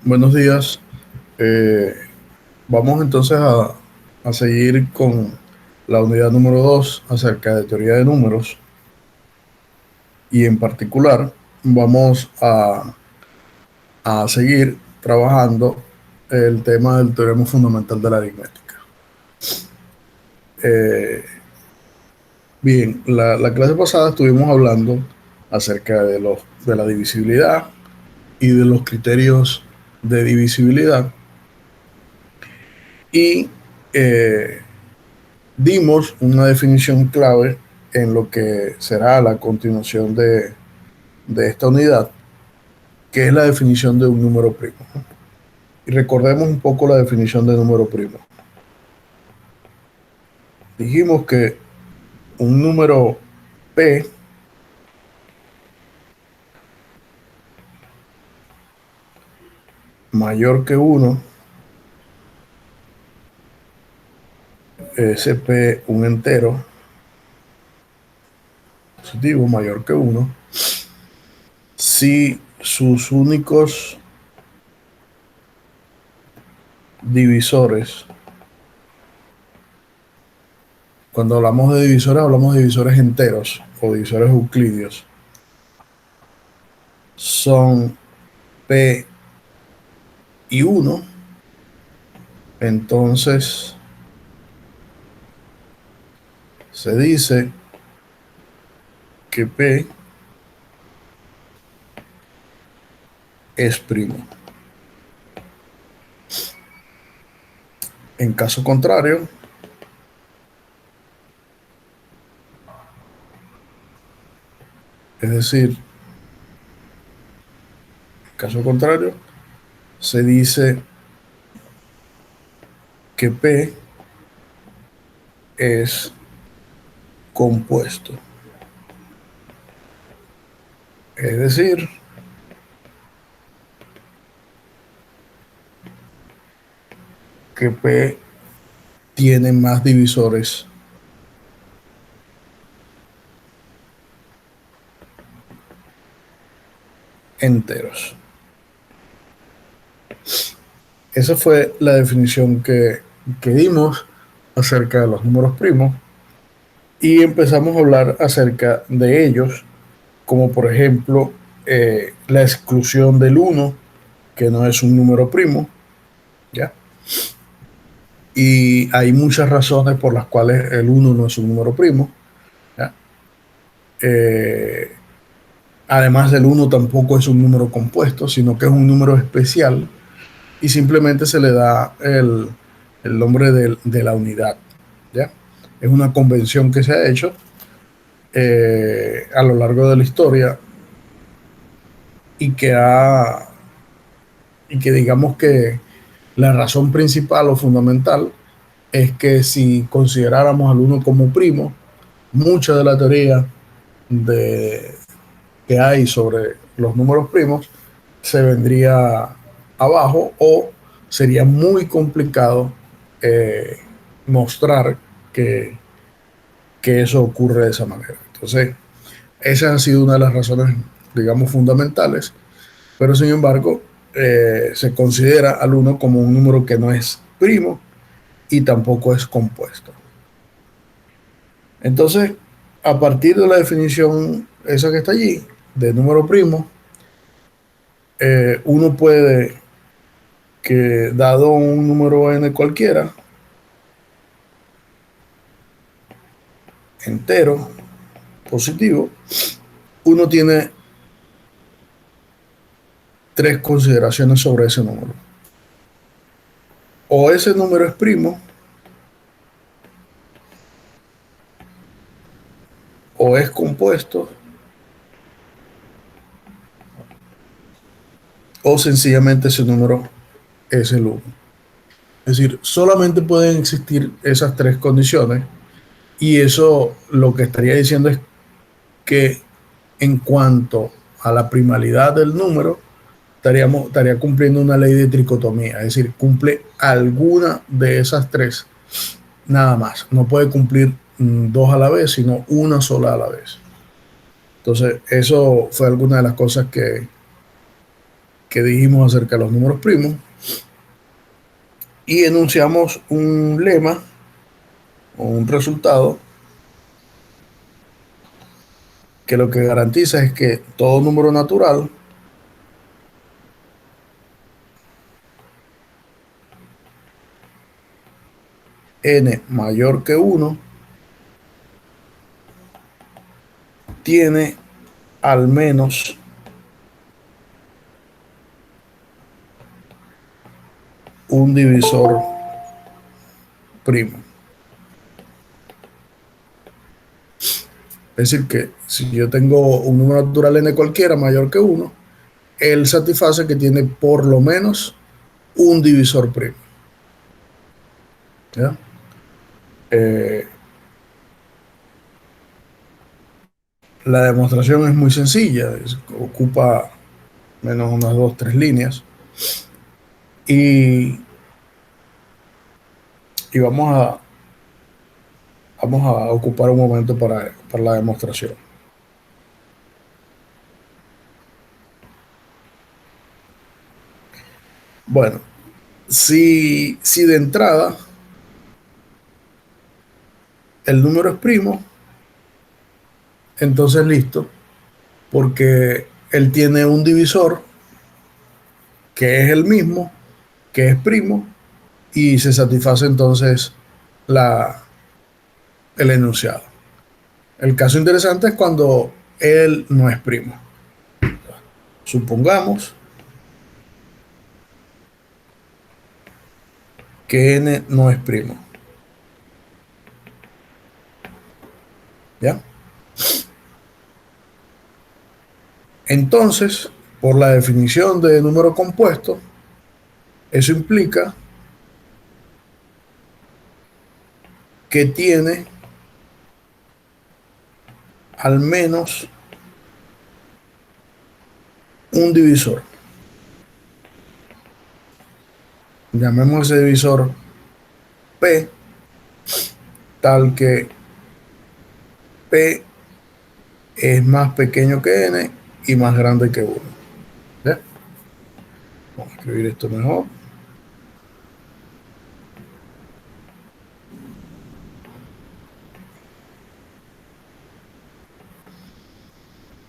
Buenos días. Eh, Vamos entonces a seguir con la unidad número 2 acerca de teoría de números y en particular vamos a seguir trabajando el tema del teorema fundamental de la aritmética. Eh, Bien, la clase pasada estuvimos hablando acerca de la divisibilidad y de los criterios de divisibilidad y eh, dimos una definición clave en lo que será la continuación de esta unidad, que es la definición de un número primo. Y recordemos un poco la definición de número primo. Dijimos que un número P mayor que 1, ese P un entero positivo mayor que 1, si sus únicos divisores, cuando hablamos de divisores enteros o divisores euclidios, son P y 1, entonces se dice que P es primo. En caso contrario, es decir, en caso contrario, se dice que P es compuesto. Es decir, que P tiene más divisores enteros. Esa fue la definición que dimos acerca de los números primos y empezamos a hablar acerca de ellos, como por ejemplo la exclusión del 1, que no es un número primo, ¿ya? Y hay muchas razones por las cuales el 1 no es un número primo, ¿ya? Además del 1 tampoco es un número compuesto, sino que es un número especial y simplemente se le da el nombre de la unidad, ¿ya? Es una convención que se ha hecho a lo largo de la historia y y que digamos que la razón principal o fundamental es que si consideráramos al 1 como primo, mucha de la teoría de, que hay sobre los números primos se vendría abajo o sería muy complicado eh, mostrar que, que eso ocurre de esa manera. Entonces, esa ha sido una de las razones, digamos, fundamentales, pero sin embargo, se considera al 1 como un número que no es primo y tampoco es compuesto. Entonces, a partir de la definición esa que está allí, de número primo, uno puede que dado un número n cualquiera, entero, positivo, uno tiene tres consideraciones sobre ese número. O ese número es primo, o es compuesto, o sencillamente ese número es el 1. Es decir, solamente pueden existir esas tres condiciones y eso lo que estaría diciendo es que en cuanto a la primalidad del número, estaría cumpliendo una ley de tricotomía, es decir, cumple alguna de esas tres, nada más. No puede cumplir dos a la vez, sino una sola a la vez. Entonces, eso fue alguna de las cosas que dijimos acerca de los números primos y enunciamos un lema o un resultado que lo que garantiza es que todo número natural n mayor que 1 tiene al menos un divisor primo. Es decir, que si yo tengo un número natural n cualquiera mayor que 1, él satisface que tiene por lo menos un divisor primo. ¿Ya? La demostración es muy sencilla, ocupa menos unas 2 3 líneas y, y vamos a ocupar un momento para la demostración. Bueno, si de entrada el número es primo, entonces listo, porque él tiene un divisor que es el mismo, que es primo, y se satisface entonces la, el enunciado. El caso interesante es cuando él no es primo. Supongamos que n no es primo. ¿Ya? Entonces, por la definición de número compuesto, eso implica que tiene al menos un divisor. Llamemos ese divisor P, tal que P es más pequeño que n y más grande que 1. ¿Ya? Vamos a escribir esto mejor.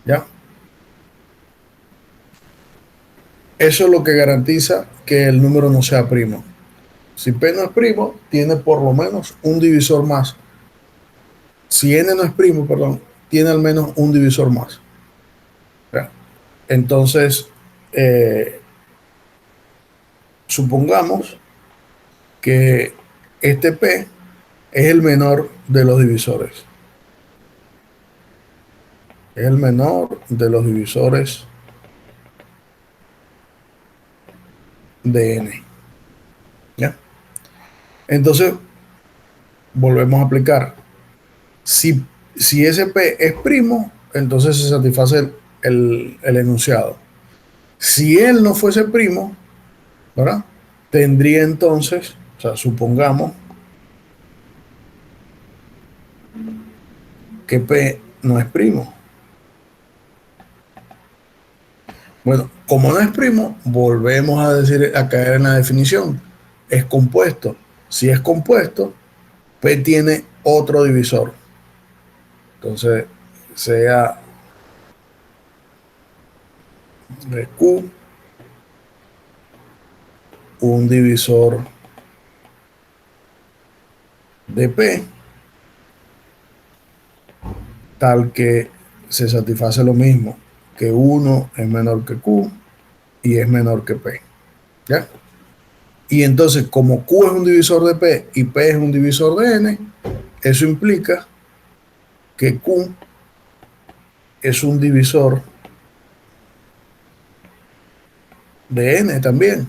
¿Ya? Eso es lo que garantiza que el número no sea primo. Si P no es primo, tiene por lo menos un divisor más. Si n no es primo, perdón, tiene al menos un divisor más. ¿Ya? Entonces, supongamos que este P es el menor de los divisores. Es el menor de los divisores de n. ¿Ya? Entonces, volvemos a aplicar. Si ese P es primo, entonces se satisface el enunciado. Si él no fuese primo, ¿verdad? Tendría entonces, o sea, supongamos que P no es primo. Bueno, como no es primo, volvemos a caer en la definición. Es compuesto. Si es compuesto, P tiene otro divisor. Entonces, sea de Q un divisor de P, tal que se satisface lo mismo, que 1 es menor que Q y es menor que P. ¿Ya? Y entonces, como Q es un divisor de P y P es un divisor de N, eso implica que Q es un divisor de N también.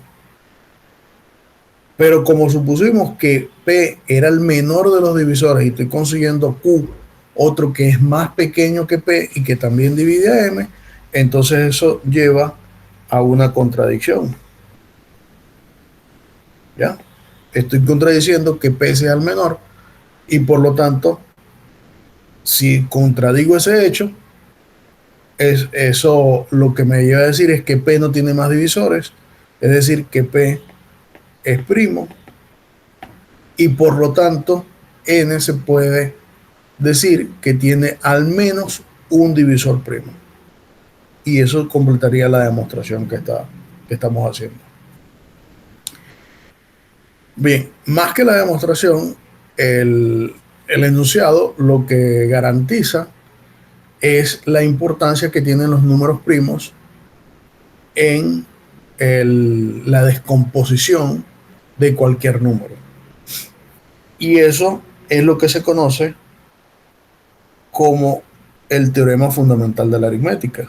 Pero como supusimos que P era el menor de los divisores y estoy consiguiendo Q, otro que es más pequeño que P y que también divide a M, entonces eso lleva a una contradicción. ¿Ya? Estoy contradiciendo que P sea el menor y por lo tanto, si contradigo ese hecho, Eso lo que me lleva a decir es que P no tiene más divisores, es decir, que P es primo y por lo tanto N se puede decir que tiene al menos un divisor primo. Y eso completaría la demostración que estamos haciendo. Bien, más que la demostración, el enunciado lo que garantiza es la importancia que tienen los números primos en la descomposición de cualquier número. Y eso es lo que se conoce como el teorema fundamental de la aritmética.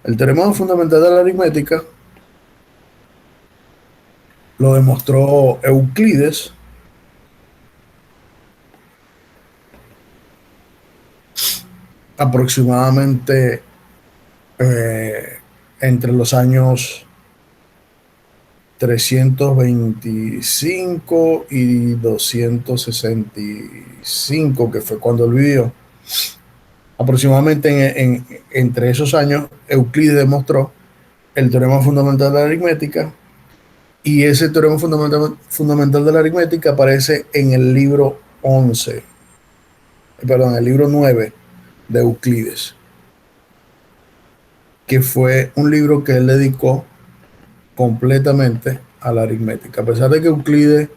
El teorema fundamental de la aritmética lo demostró Euclides aproximadamente entre los años 325 y 265, que fue cuando él vivió. Aproximadamente entre esos años, Euclides demostró el teorema fundamental de la aritmética, y ese teorema fundamental de la aritmética aparece en el libro 11, perdón, el libro 9 de Euclides, que fue un libro que él dedicó completamente a la aritmética. A pesar de que Euclides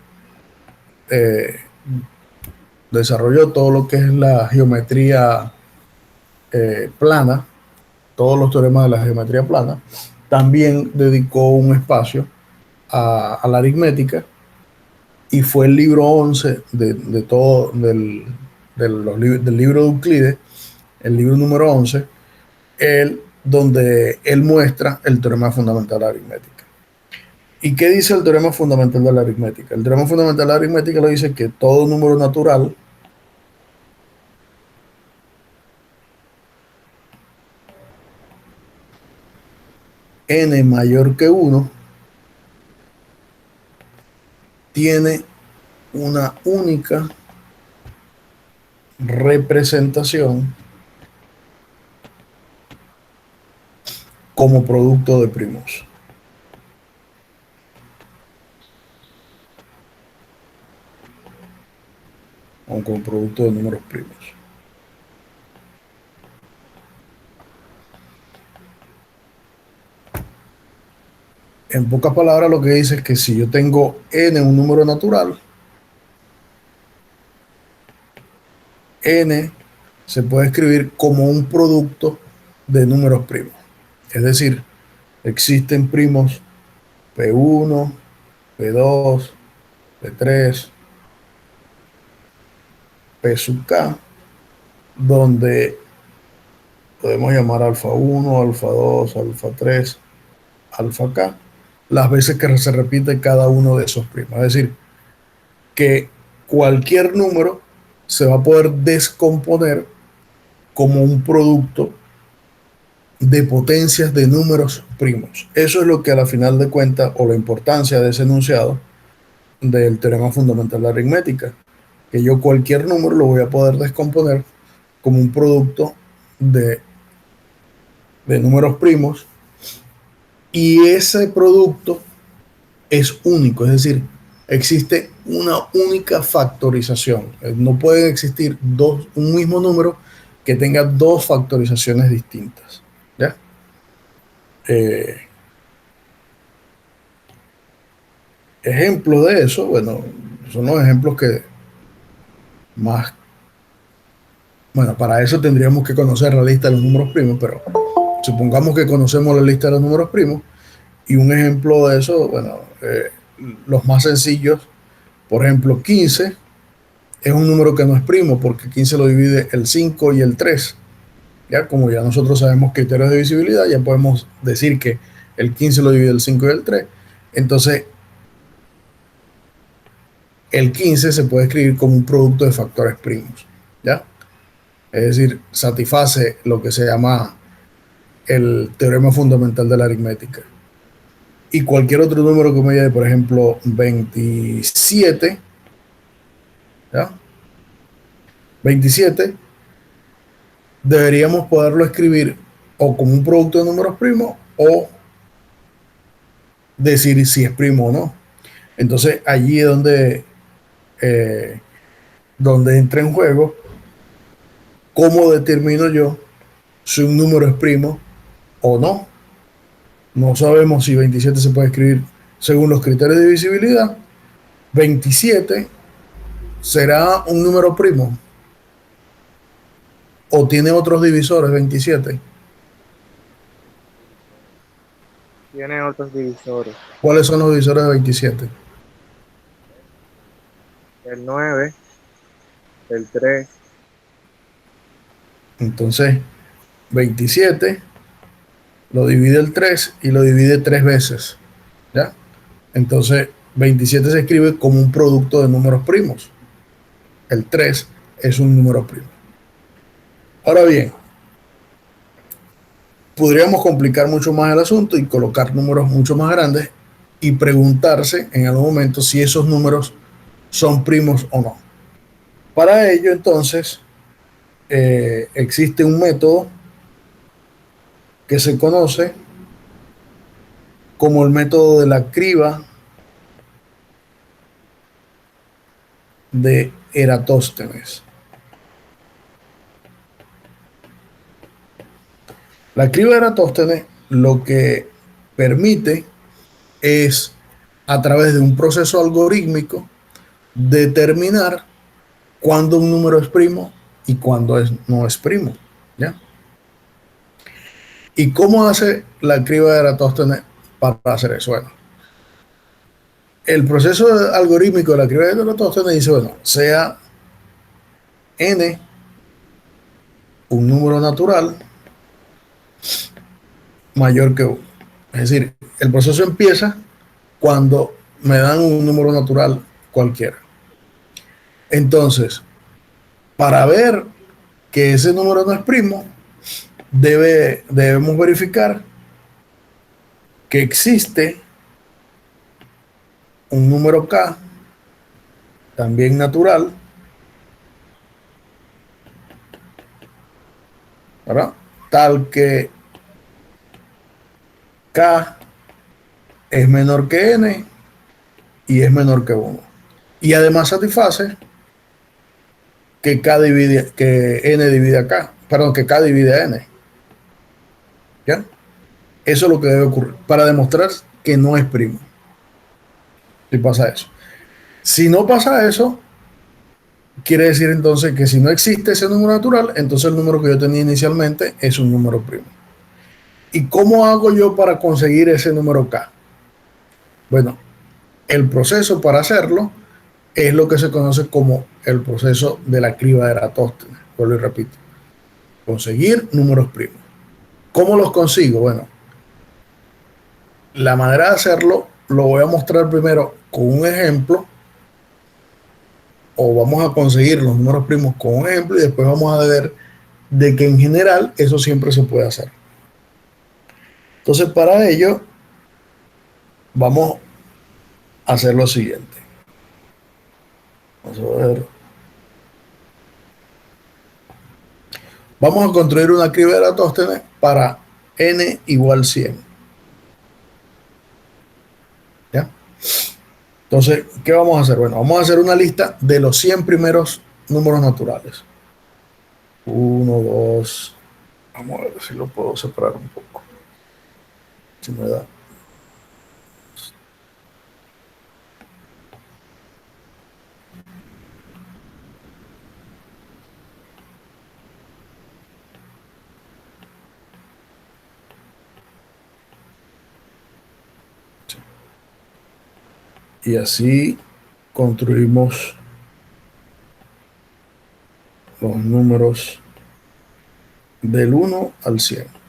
desarrolló todo lo que es la geometría plana, todos los teoremas de la geometría plana, también dedicó un espacio a la aritmética, y fue el libro 11 de todo, del libro de Euclides, el libro número 11, donde él muestra el teorema fundamental de la aritmética. ¿Y qué dice el teorema fundamental de la aritmética? El teorema fundamental de la aritmética lo dice que todo número natural n mayor que 1 tiene una única representación como producto de primos. O como producto de números primos. En pocas palabras, lo que dice es que si yo tengo n, un número natural, n se puede escribir como un producto de números primos. Es decir, existen primos P1, P2, P3, P sub K, donde podemos llamar alfa 1, alfa 2, alfa 3, alfa K, las veces que se repite cada uno de esos primos. Es decir, que cualquier número se va a poder descomponer como un producto de potencias de números primos. Eso es lo que a la final de cuentas, o la importancia de ese enunciado del teorema fundamental de la aritmética, que yo cualquier número lo voy a poder descomponer como un producto de números primos, y ese producto es único, es decir, existe una única factorización. No pueden existir un mismo número que tenga dos factorizaciones distintas. ¿Ya? Ejemplos de eso, bueno, son los ejemplos que más, bueno, para eso tendríamos que conocer la lista de los números primos, pero supongamos que conocemos la lista de los números primos, y un ejemplo de eso, bueno, los más sencillos, por ejemplo, 15 es un número que no es primo, porque 15 lo divide el 5 y el 3. Ya, como ya nosotros sabemos criterios de divisibilidad, ya podemos decir que el 15 lo divide el 5 y el 3. Entonces, el 15 se puede escribir como un producto de factores primos. ¿Ya? Es decir, satisface lo que se llama el teorema fundamental de la aritmética. y cualquier otro número que me lleve, por ejemplo, 27, ¿ya? 27, deberíamos poderlo escribir o como un producto de números primos o decir si es primo o no. Entonces allí es eh, donde entra en juego cómo determino yo si un número es primo o no. No sabemos si 27 se puede escribir según los criterios de divisibilidad. 27 será un número primo o tiene otros divisores 27. Tiene otros divisores. ¿Cuáles son los divisores de 27? El 9, el 3. Entonces, 27 lo divide el 3 y lo divide 3 veces. ¿Ya? Entonces, 27 se escribe como un producto de números primos. El 3 es un número primo. Ahora bien, podríamos complicar mucho más el asunto y colocar números mucho más grandes y preguntarse en algún momento si esos números son primos o no. Para ello, entonces, existe un método que se conoce como el método de la criba de Eratóstenes. La criba de Eratóstenes lo que permite es, a través de un proceso algorítmico, determinar cuándo un número es primo y cuándo no es primo. ¿Ya? ¿Y cómo hace la criba de Eratóstenes para hacer eso? Bueno, el proceso algorítmico de la criba de Eratóstenes dice, bueno, sea n un número natural mayor que 1. Es decir, el proceso empieza cuando me dan un número natural cualquiera. Entonces, para ver que ese número no es primo, debemos verificar que existe un número k, también natural, ¿verdad? Tal que k es menor que n y es menor que 1. Y además satisface que n divide a k, perdón, que k divide a n. ¿Ya? Eso es lo que debe ocurrir para demostrar que no es primo. Si pasa eso. Si no pasa eso, quiere decir entonces que si no existe ese número natural, entonces el número que yo tenía inicialmente es un número primo. ¿Y cómo hago yo para conseguir ese número k? Bueno, el proceso para hacerlo es lo que se conoce como el proceso de la criba de Eratóstenes. Vuelvo y repito. Conseguir números primos. ¿Cómo los consigo? Bueno, la manera de hacerlo lo voy a mostrar primero con un ejemplo, o vamos a conseguir los números primos con un ejemplo y después vamos a ver de que en general eso siempre se puede hacer. Entonces, para ello, vamos a hacer lo siguiente. Vamos a ver. Vamos a construir una criba de Eratóstenes para n igual 100. ¿Ya? Entonces, ¿qué vamos a hacer? Bueno, vamos a hacer una lista de los 100 primeros números naturales. Uno, dos. Vamos a ver si lo puedo separar un poco. Si me da. Y así construimos los números del 1 al 100.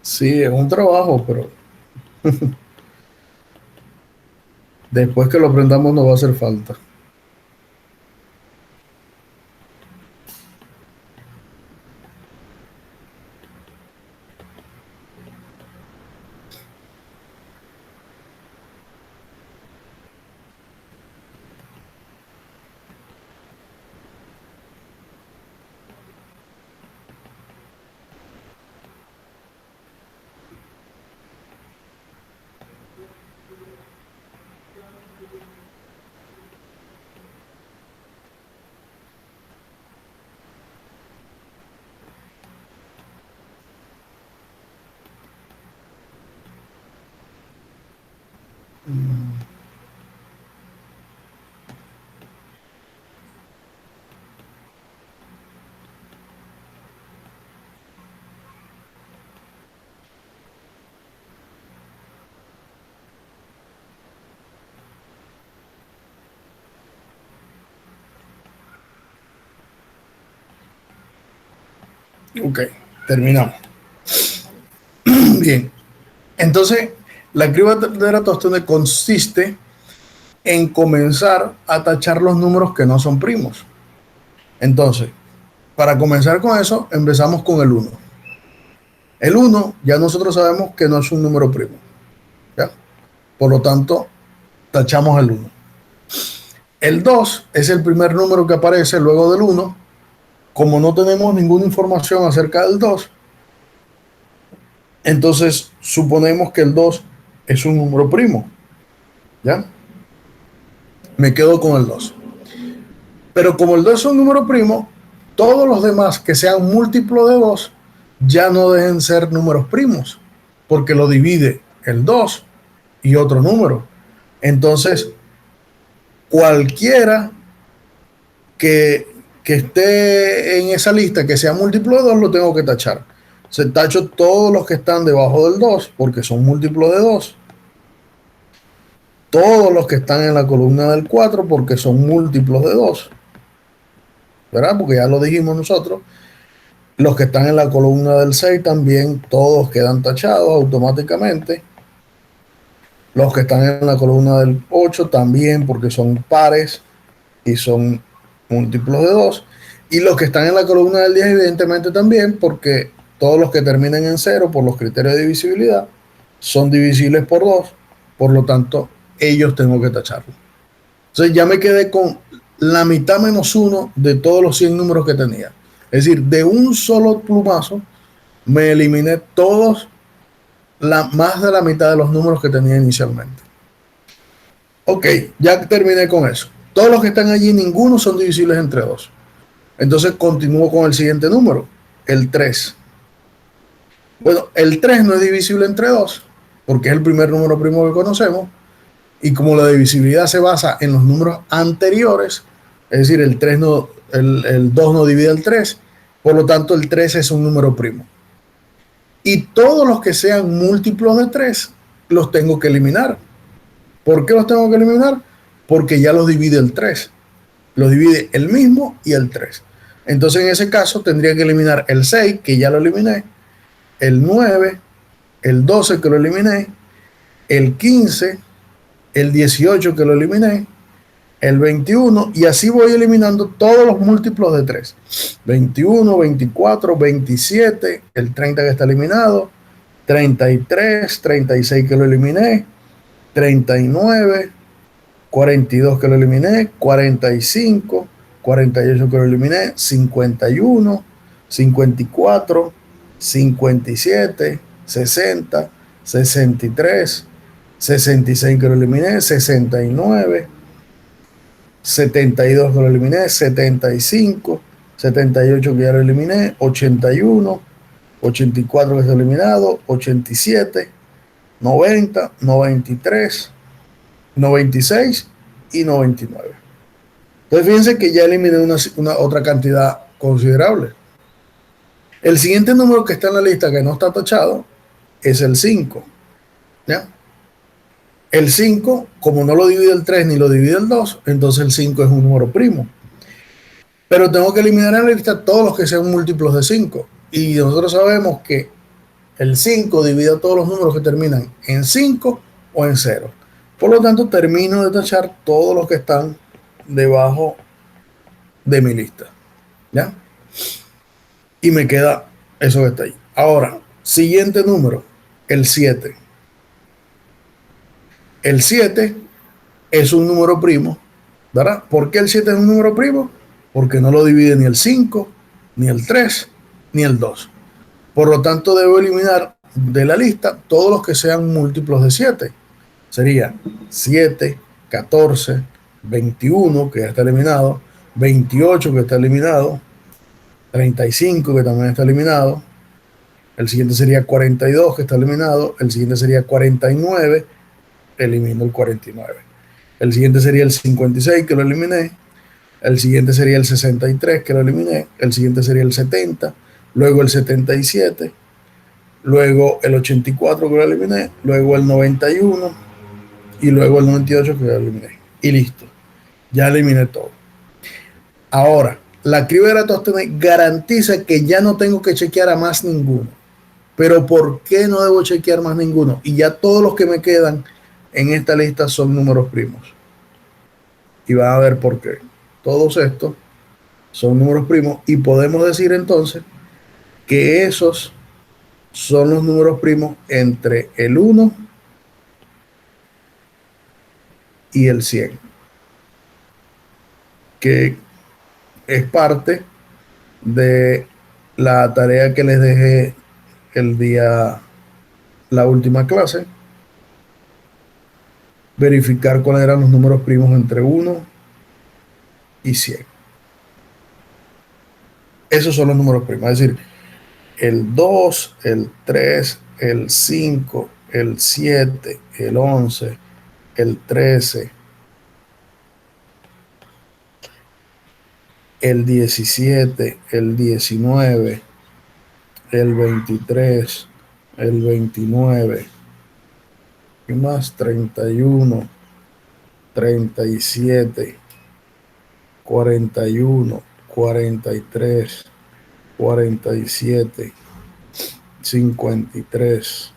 Sí, es un trabajo, pero después que lo aprendamos nos va a hacer falta. Ok, terminamos. Bien, entonces la criba de Eratosthenes consiste en comenzar a tachar los números que no son primos. Entonces, para comenzar con eso, empezamos con el uno. El uno ya nosotros sabemos que no es un número primo, ¿ya? Por lo tanto, tachamos el uno. El 2 es el primer número que aparece luego del uno. Como no tenemos ninguna información acerca del 2, entonces suponemos que el 2 es un número primo, ¿ya? Me quedo con el 2. Pero como el 2 es un número primo, todos los demás que sean múltiplo de 2 ya no deben ser números primos, porque lo divide el 2 y otro número. Entonces, cualquiera que, que esté en esa lista que sea múltiplo de 2 lo tengo que tachar. Se tacho todos los que están debajo del 2 porque son múltiplos de 2. Todos los que están en la columna del 4 porque son múltiplos de 2. ¿Verdad? Porque ya lo dijimos nosotros. Los que están en la columna del 6 también, todos quedan tachados automáticamente. Los que están en la columna del 8 también, porque son pares y son múltiplos de 2. Y los que están en la columna del 10, evidentemente también, porque todos los que terminen en 0 por los criterios de divisibilidad son divisibles por 2. Por lo tanto, ellos tengo que tacharlos. Entonces ya me quedé con la mitad menos 1 de todos los 100 números que tenía. Es decir, de un solo plumazo me eliminé todos, más de la mitad de los números que tenía inicialmente. Ok, ya terminé con eso. Todos los que están allí, ninguno son divisibles entre 2. Entonces continúo con el siguiente número, el 3. Bueno, el 3 no es divisible entre 2, porque es el primer número primo que conocemos. Y como la divisibilidad se basa en los números anteriores, es decir, el 2 no divide el 3, por lo tanto el 3 es un número primo. Y todos los que sean múltiplos de 3 los tengo que eliminar. ¿Por qué los tengo que eliminar? Porque ya los divide el 3. Los divide el mismo y el 3. Entonces en ese caso tendría que eliminar el 6, que ya lo eliminé, el 9, el 12, que lo eliminé, el 15, el 18, que lo eliminé, el 21, y así voy eliminando todos los múltiplos de 3. 21, 24, 27, el 30 que está eliminado, 33, 36 que lo eliminé, 39, 42 que lo eliminé, 45, 48 que lo eliminé, 51, 54, 57, 60, 63, 66 que lo eliminé, 69, 72 que lo eliminé, 75, 78 que ya lo eliminé, 81, 84 que está eliminado, 87, 90, 93, 96 y 99. Entonces fíjense que ya eliminé una otra cantidad considerable. El siguiente número que está en la lista que no está tachado es el 5. ¿Ya? El 5, como no lo divide el 3 ni lo divide el 2, entonces el 5 es un número primo. Pero tengo que eliminar en la lista todos los que sean múltiplos de 5. Y nosotros sabemos que El 5 divide a todos los números que terminan en 5 o en 0. Por lo tanto, termino de tachar todos los que están debajo de mi lista. ¿Ya? Y me queda eso que está ahí. Ahora, siguiente número, el 7. El 7 es un número primo, ¿verdad? ¿Por qué el 7 es un número primo? Porque no lo divide ni el 5, ni el 3, ni el 2. Por lo tanto, debo eliminar de la lista todos los que sean múltiplos de 7. Sería 7, 14, 21, que ya está eliminado, 28, que está eliminado, 35, que también está eliminado. El siguiente sería 42, que está eliminado. El siguiente sería 49, elimino el 49. El siguiente sería el 56, que lo eliminé. El siguiente sería el 63, que lo eliminé. El siguiente sería el 70, luego el 77, luego el 84, que lo eliminé, luego el 91 y luego el 98, que lo eliminé. Y listo, ya eliminé todo. Ahora, la criba de Eratóstenes garantiza que ya no tengo que chequear a más ninguno. Pero ¿por qué no debo chequear más ninguno? Y ya todos los que me quedan en esta lista son números primos. Y van a ver por qué. Todos estos son números primos y podemos decir entonces que esos son los números primos entre el 1 y el 100, que es parte de la tarea que les dejé el día, la última clase, verificar cuáles eran los números primos entre 1 y 100. Esos son los números primos, es decir, el 2, el 3, el 5, el 7, el 11, el 13, el 17, el 19, el 23, el 29, y más 31, 37, 41, 43, 47, 53,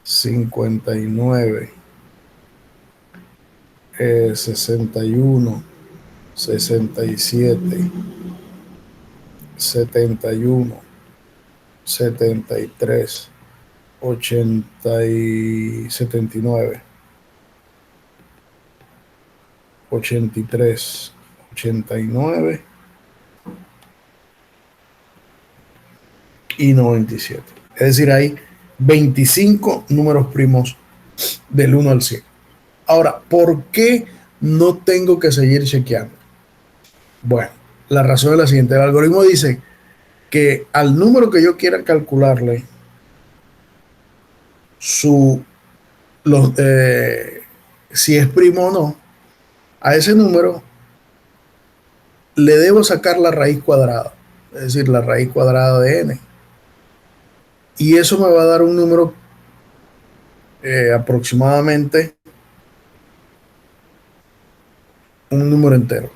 59, 61, 67, 71, 73, 80 y 79, 83, 89 y 97. Es decir, hay 25 números primos del 1 al 100. Ahora, ¿por qué no tengo que seguir chequeando? Bueno, la razón es la siguiente. El algoritmo dice que al número que yo quiera calcularle si es primo o no, a ese número le debo sacar la raíz cuadrada, es decir, la raíz cuadrada de n. Y eso me va a dar un número aproximadamente un número entero.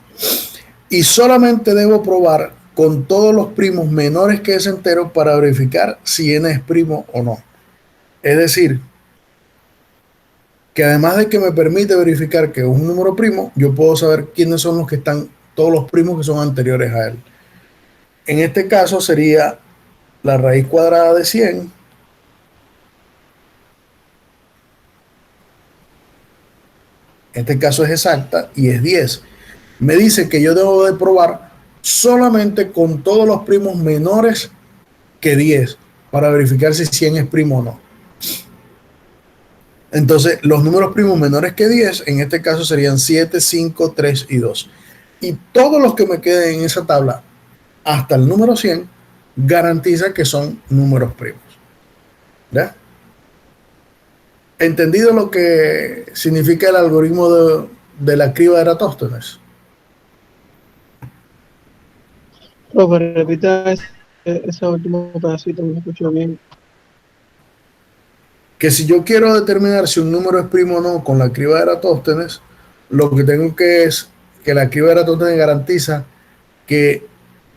Y solamente debo probar con todos los primos menores que ese entero para verificar si n es primo o no. Es decir, que además de que me permite verificar que es un número primo, yo puedo saber quiénes son los que están, todos los primos que son anteriores a él. En este caso sería la raíz cuadrada de 100 en este caso es exacta y es 10. Me dice que yo debo de probar solamente con todos los primos menores que 10 para verificar si 100 es primo o no. Entonces, los números primos menores que 10, en este caso serían 7, 5, 3 y 2. Y todos los que me queden en esa tabla, hasta el número 100, garantiza que son números primos. ¿Ya? ¿Entendido lo que significa el algoritmo de la criba de Eratóstenes? Profe, repita ese último pedacito, me escucho bien. Que si yo quiero determinar si un número es primo o no con la criba de Eratóstenes, lo que tengo que es que la criba de Eratóstenes garantiza que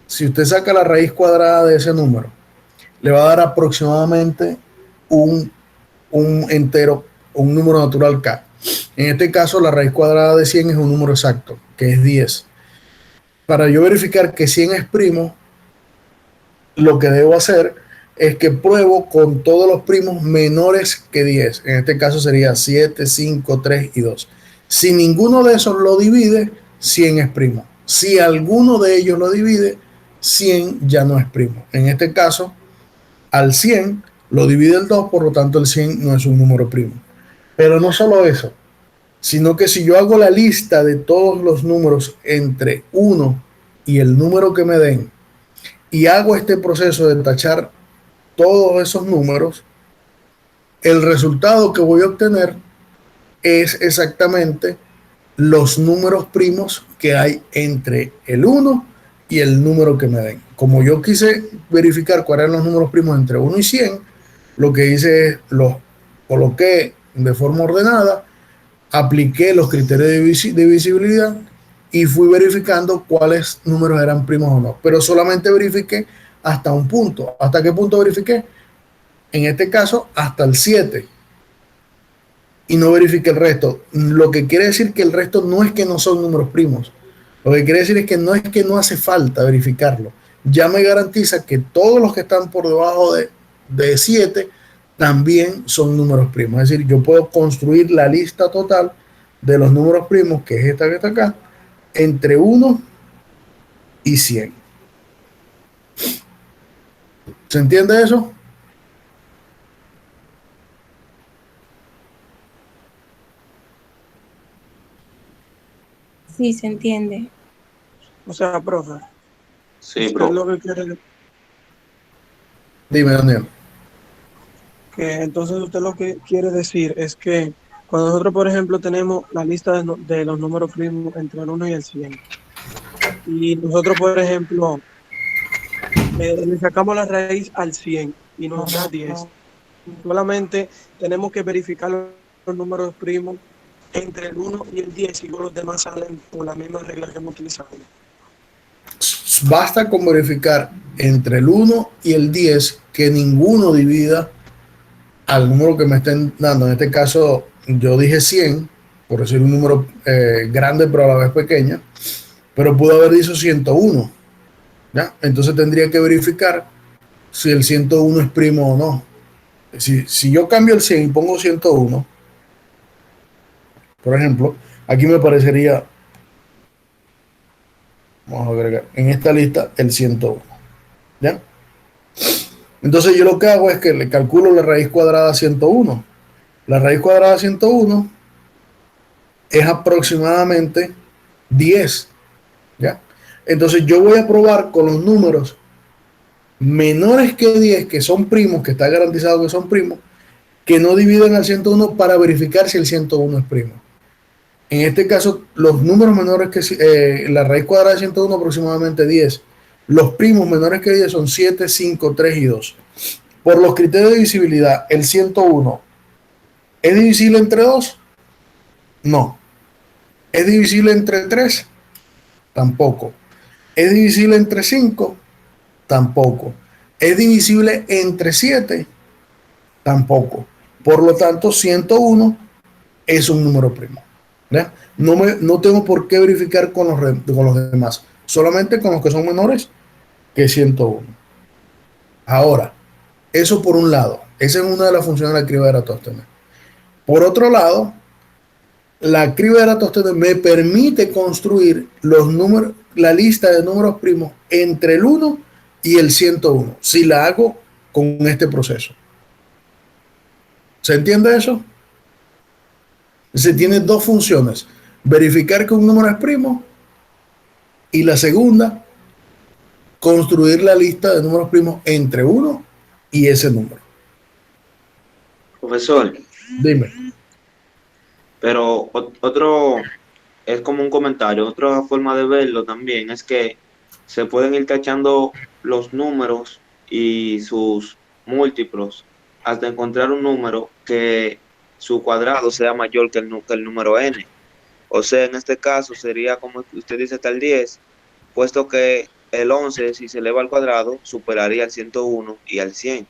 si usted saca la raíz cuadrada de ese número le va a dar aproximadamente un, un entero, un número natural k. En este caso, la raíz cuadrada de 100 es un número exacto, que es 10. Para yo verificar que 100 es primo, lo que debo hacer es que pruebo con todos los primos menores que 10. En este caso sería 7, 5, 3 y 2. Si ninguno de esos lo divide, 100 es primo. Si alguno de ellos lo divide, 100 ya no es primo. En este caso, al 100 lo divide el 2, por lo tanto el 100 no es un número primo. Pero no solo eso, sino que si yo hago la lista de todos los números entre 1 y el número que me den, y hago este proceso de tachar todos esos números, el resultado que voy a obtener es exactamente los números primos que hay entre el 1 y el número que me den. Como yo quise verificar cuáles eran los números primos entre 1 y 100, lo que hice es los coloqué de forma ordenada, apliqué los criterios de visibilidad y fui verificando cuáles números eran primos o no. Pero solamente verifiqué hasta un punto. ¿Hasta qué punto verifiqué? En este caso, hasta el 7. Y no verifique el resto. Lo que quiere decir que el resto no es que no son números primos. Lo que quiere decir es que no hace falta verificarlo. Ya me garantiza que todos los que están por debajo de 7 también son números primos. Es decir, yo puedo construir la lista total de los números primos, que es esta que está acá, entre 1 y 100. ¿Se entiende eso? Sí, se entiende. O sea, profe, Sí, usted lo bro. que quiere, Dime, Daniel. que entonces usted lo que quiere decir es que cuando nosotros, por ejemplo, tenemos la lista de los números primos entre el 1 y el 100, y nosotros, por ejemplo, le sacamos la raíz al 100 y nos da 10, solamente tenemos que verificar los números primos entre el 1 y el 10 y luego los demás salen por la misma regla que hemos utilizado. Basta con verificar entre el 1 y el 10 que ninguno divida al número que me estén dando. En este caso, yo dije 100, por decir un número grande pero a la vez pequeño, pero pudo haber dicho 101. ¿Ya? Entonces tendría que verificar si el 101 es primo o no. Si yo cambio el 100 y pongo 101, por ejemplo, aquí me parecería, vamos a agregar en esta lista el 101. ¿Ya? Entonces yo lo que hago es que le calculo la raíz cuadrada a 101. La raíz cuadrada de 101 es aproximadamente 10. ¿Ya? Entonces yo voy a probar con los números menores que 10, que son primos, que está garantizado que son primos, que no dividen al 101 para verificar si el 101 es primo. En este caso, los números menores que la raíz cuadrada de 101 aproximadamente 10. Los primos menores que 10 son 7, 5, 3 y 2. Por los criterios de divisibilidad, el 101 ¿es divisible entre 2? No. ¿Es divisible entre 3? Tampoco. ¿Es divisible entre 5? Tampoco. ¿Es divisible entre 7? Tampoco. Por lo tanto, 101 es un número primo. ¿Ya? No tengo por qué verificar con los demás, solamente con los que son menores que 101. Ahora, eso por un lado, esa es una de las funciones de la criba de Eratóstenes. Por otro lado, la criba de Eratóstenes me permite construir los números, la lista de números primos entre el 1 y el 101, si la hago con este proceso. ¿Se entiende eso? Se tiene dos funciones: verificar que un número es primo, y la segunda, construir la lista de números primos entre 1 y ese número. Profesor, Dime. pero otro, es como un comentario, otra forma de verlo también es que se pueden ir tachando los números y sus múltiplos hasta encontrar un número que su cuadrado sea mayor que el número n. O sea, en este caso sería como usted dice hasta el 10, puesto que el 11, si se eleva al cuadrado, superaría al 101 y al 100.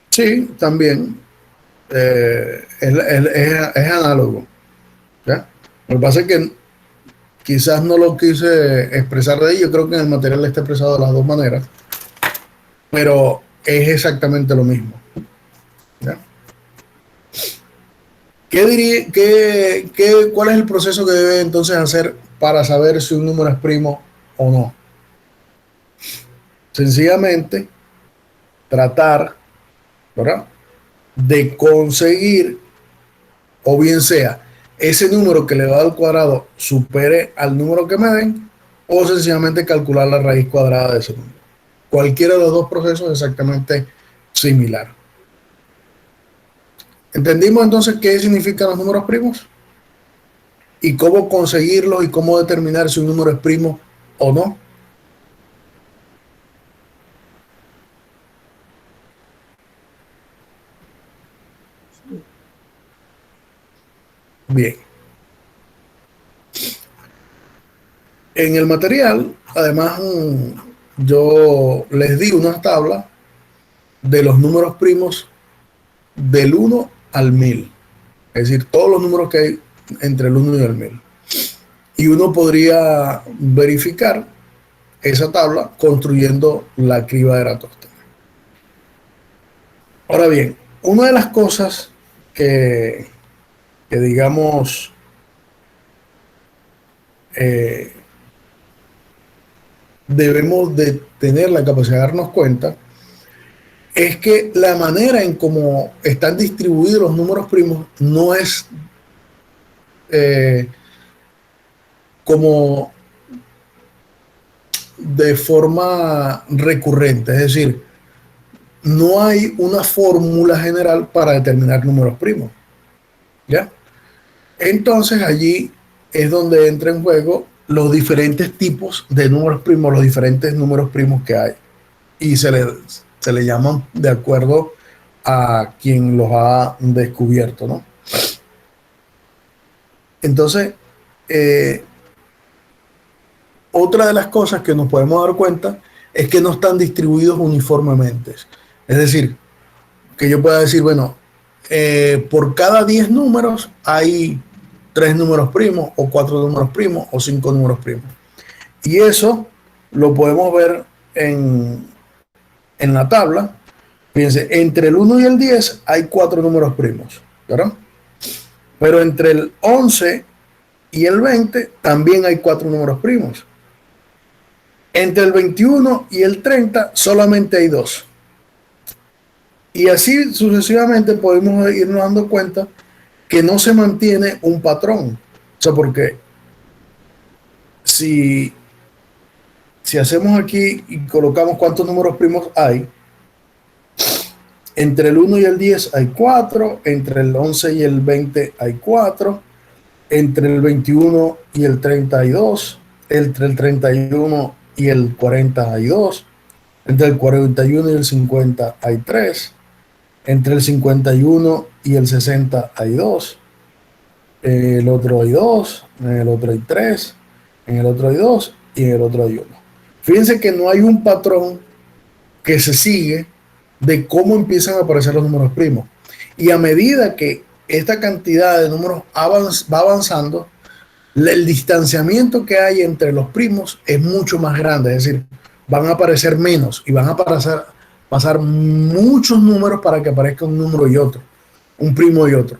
Sí, también es análogo. ¿Ya? Lo que pasa es que quizás no lo quise expresar de ahí, yo creo que en el material está expresado de las dos maneras, pero es exactamente lo mismo. ¿Ya? ¿Cuál es el proceso que debe entonces hacer para saber si un número es primo o no? Sencillamente tratar, ¿verdad?, de conseguir, o bien sea, ese número que elevado al cuadrado supere al número que me den, o sencillamente calcular la raíz cuadrada de ese número. Cualquiera de los dos procesos es exactamente similar. ¿Entendimos entonces qué significan los números primos? Y cómo conseguirlos y cómo determinar si un número es primo o no. Bien. En el material, además, yo les di una tabla de los números primos del 1 al 1000. Es decir, todos los números que hay entre el 1 y el 1000. Y uno podría verificar esa tabla construyendo la criba de Eratóstenes. Ahora bien, una de las cosas que digamos, debemos de tener la capacidad de darnos cuenta es que la manera en cómo están distribuidos los números primos no es como de forma recurrente, es decir, no hay una fórmula general para determinar números primos, ¿ya? Entonces allí es donde entra en juego los diferentes tipos de números primos, los diferentes números primos que hay, y se le llaman de acuerdo a quien los ha descubierto, ¿no? Entonces, otra de las cosas que nos podemos dar cuenta es que no están distribuidos uniformemente. Es decir, que yo pueda decir, bueno, por cada 10 números hay 3 números primos, o 4 números primos, o 5 números primos. Y eso lo podemos ver en la tabla. Fíjense, entre el 1 y el 10 hay 4 números primos, ¿verdad? Pero entre el 11 y el 20 también hay 4 números primos. Entre el 21 y el 30 solamente hay 2. Y así sucesivamente podemos irnos dando cuenta que no se mantiene un patrón. O sea, porque si hacemos aquí y colocamos cuántos números primos hay, entre el 1 y el 10 hay 4, entre el 11 y el 20 hay 4, entre el 21 y el 30 hay 2, entre el 31 y el 40 hay 2, entre el 41 y el 50 hay 3, entre el 51 y el 60 hay 2, el otro hay 2, en el otro hay 3, en el otro hay 2 y en el otro hay 1. Fíjense que no hay un patrón que se sigue de cómo empiezan a aparecer los números primos. Y a medida que esta cantidad de números va avanzando, el distanciamiento que hay entre los primos es mucho más grande, es decir, van a aparecer menos y van a pasar muchos números para que aparezca un número y otro, un primo y otro.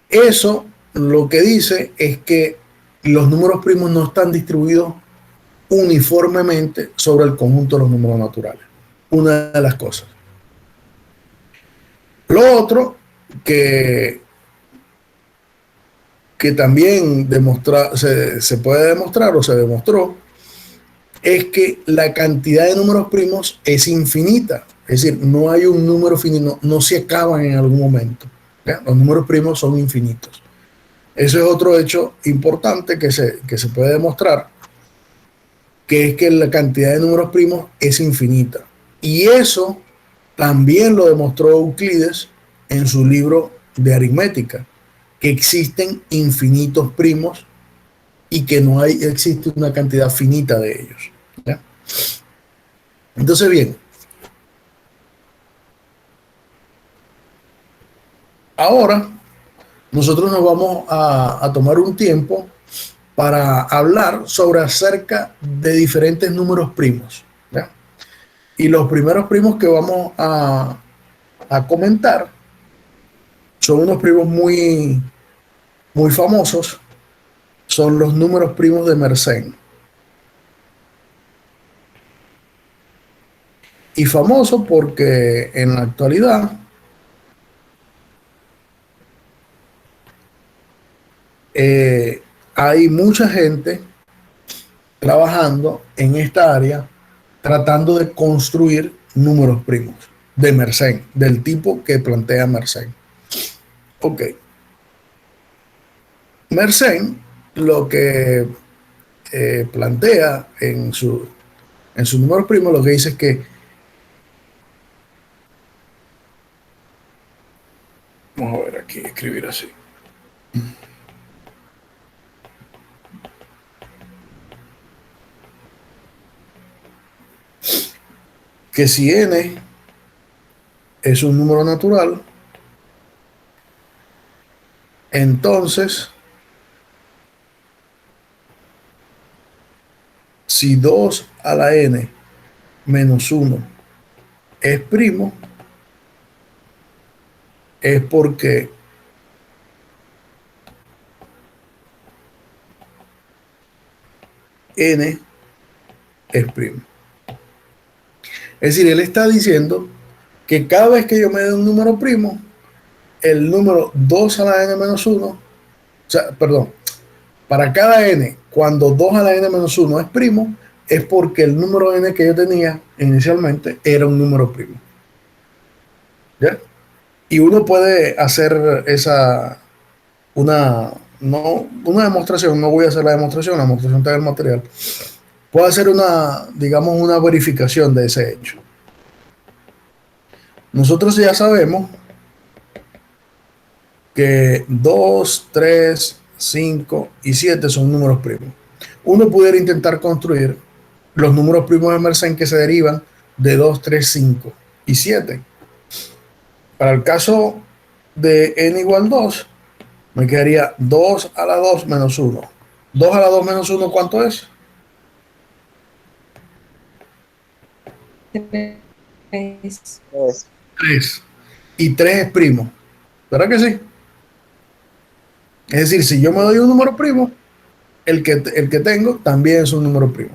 Eso lo que dice es que los números primos no están distribuidos uniformemente sobre el conjunto de los números naturales. Una de las cosas. Lo otro que también se puede demostrar o se demostró es que la cantidad de números primos es infinita. Es decir, no hay un número finito, no se acaban en algún momento. ¿Ya? Los números primos son infinitos. Eso es otro hecho importante que se puede demostrar, que es que la cantidad de números primos es infinita. Y eso también lo demostró Euclides en su libro de aritmética, que existen infinitos primos y que no existe una cantidad finita de ellos. ¿Ya? Entonces, bien, ahora nosotros nos vamos a tomar un tiempo para hablar sobre acerca de diferentes números primos. ¿Ya? Y los primeros primos que vamos a comentar son unos primos muy famosos, son los números primos de Mersenne. Y famoso porque en la actualidad hay mucha gente trabajando en esta área tratando de construir números primos de Mersenne, del tipo que plantea Mersenne. Ok. Mersenne lo que plantea en su número primo, lo que dice es que, vamos a ver aquí, escribir así, que si n es un número natural, entonces si 2 a la n menos 1 es primo, es porque n es primo. Es decir, él está diciendo que cada vez que yo me dé un número primo, el número 2 a la n menos 1, o sea, perdón, para cada n, cuando 2 a la n menos 1 es primo, es porque el número n que yo tenía inicialmente era un número primo. ¿Ya? Y uno puede hacer una demostración, no voy a hacer la demostración está en el material, puede hacer digamos, una verificación de ese hecho. Nosotros ya sabemos que 2, 3, 5 y 7 son números primos. Uno pudiera intentar construir los números primos de Mersenne que se derivan de 2, 3, 5 y 7. Para el caso de n igual 2, me quedaría 2 a la 2 menos 1. 2 a la 2 menos 1, ¿cuánto es? 3. 3. Y 3 es primo. ¿Verdad que sí? Es decir, si yo me doy un número primo, el que tengo también es un número primo.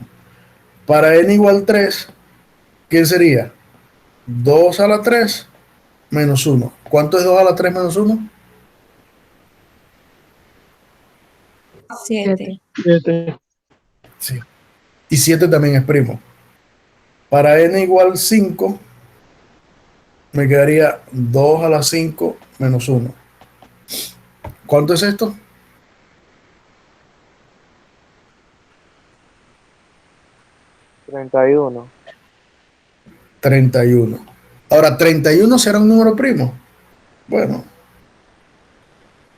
Para n igual 3, ¿quién sería? 2 a la 3 menos 1. ¿Cuánto es 2 a la 3 menos 1? 7. 7. Sí. Y 7 también es primo. Para n igual 5, me quedaría 2 a la 5 menos 1. ¿Cuánto es esto? 31. 31. Ahora, 31 será un número primo. Bueno,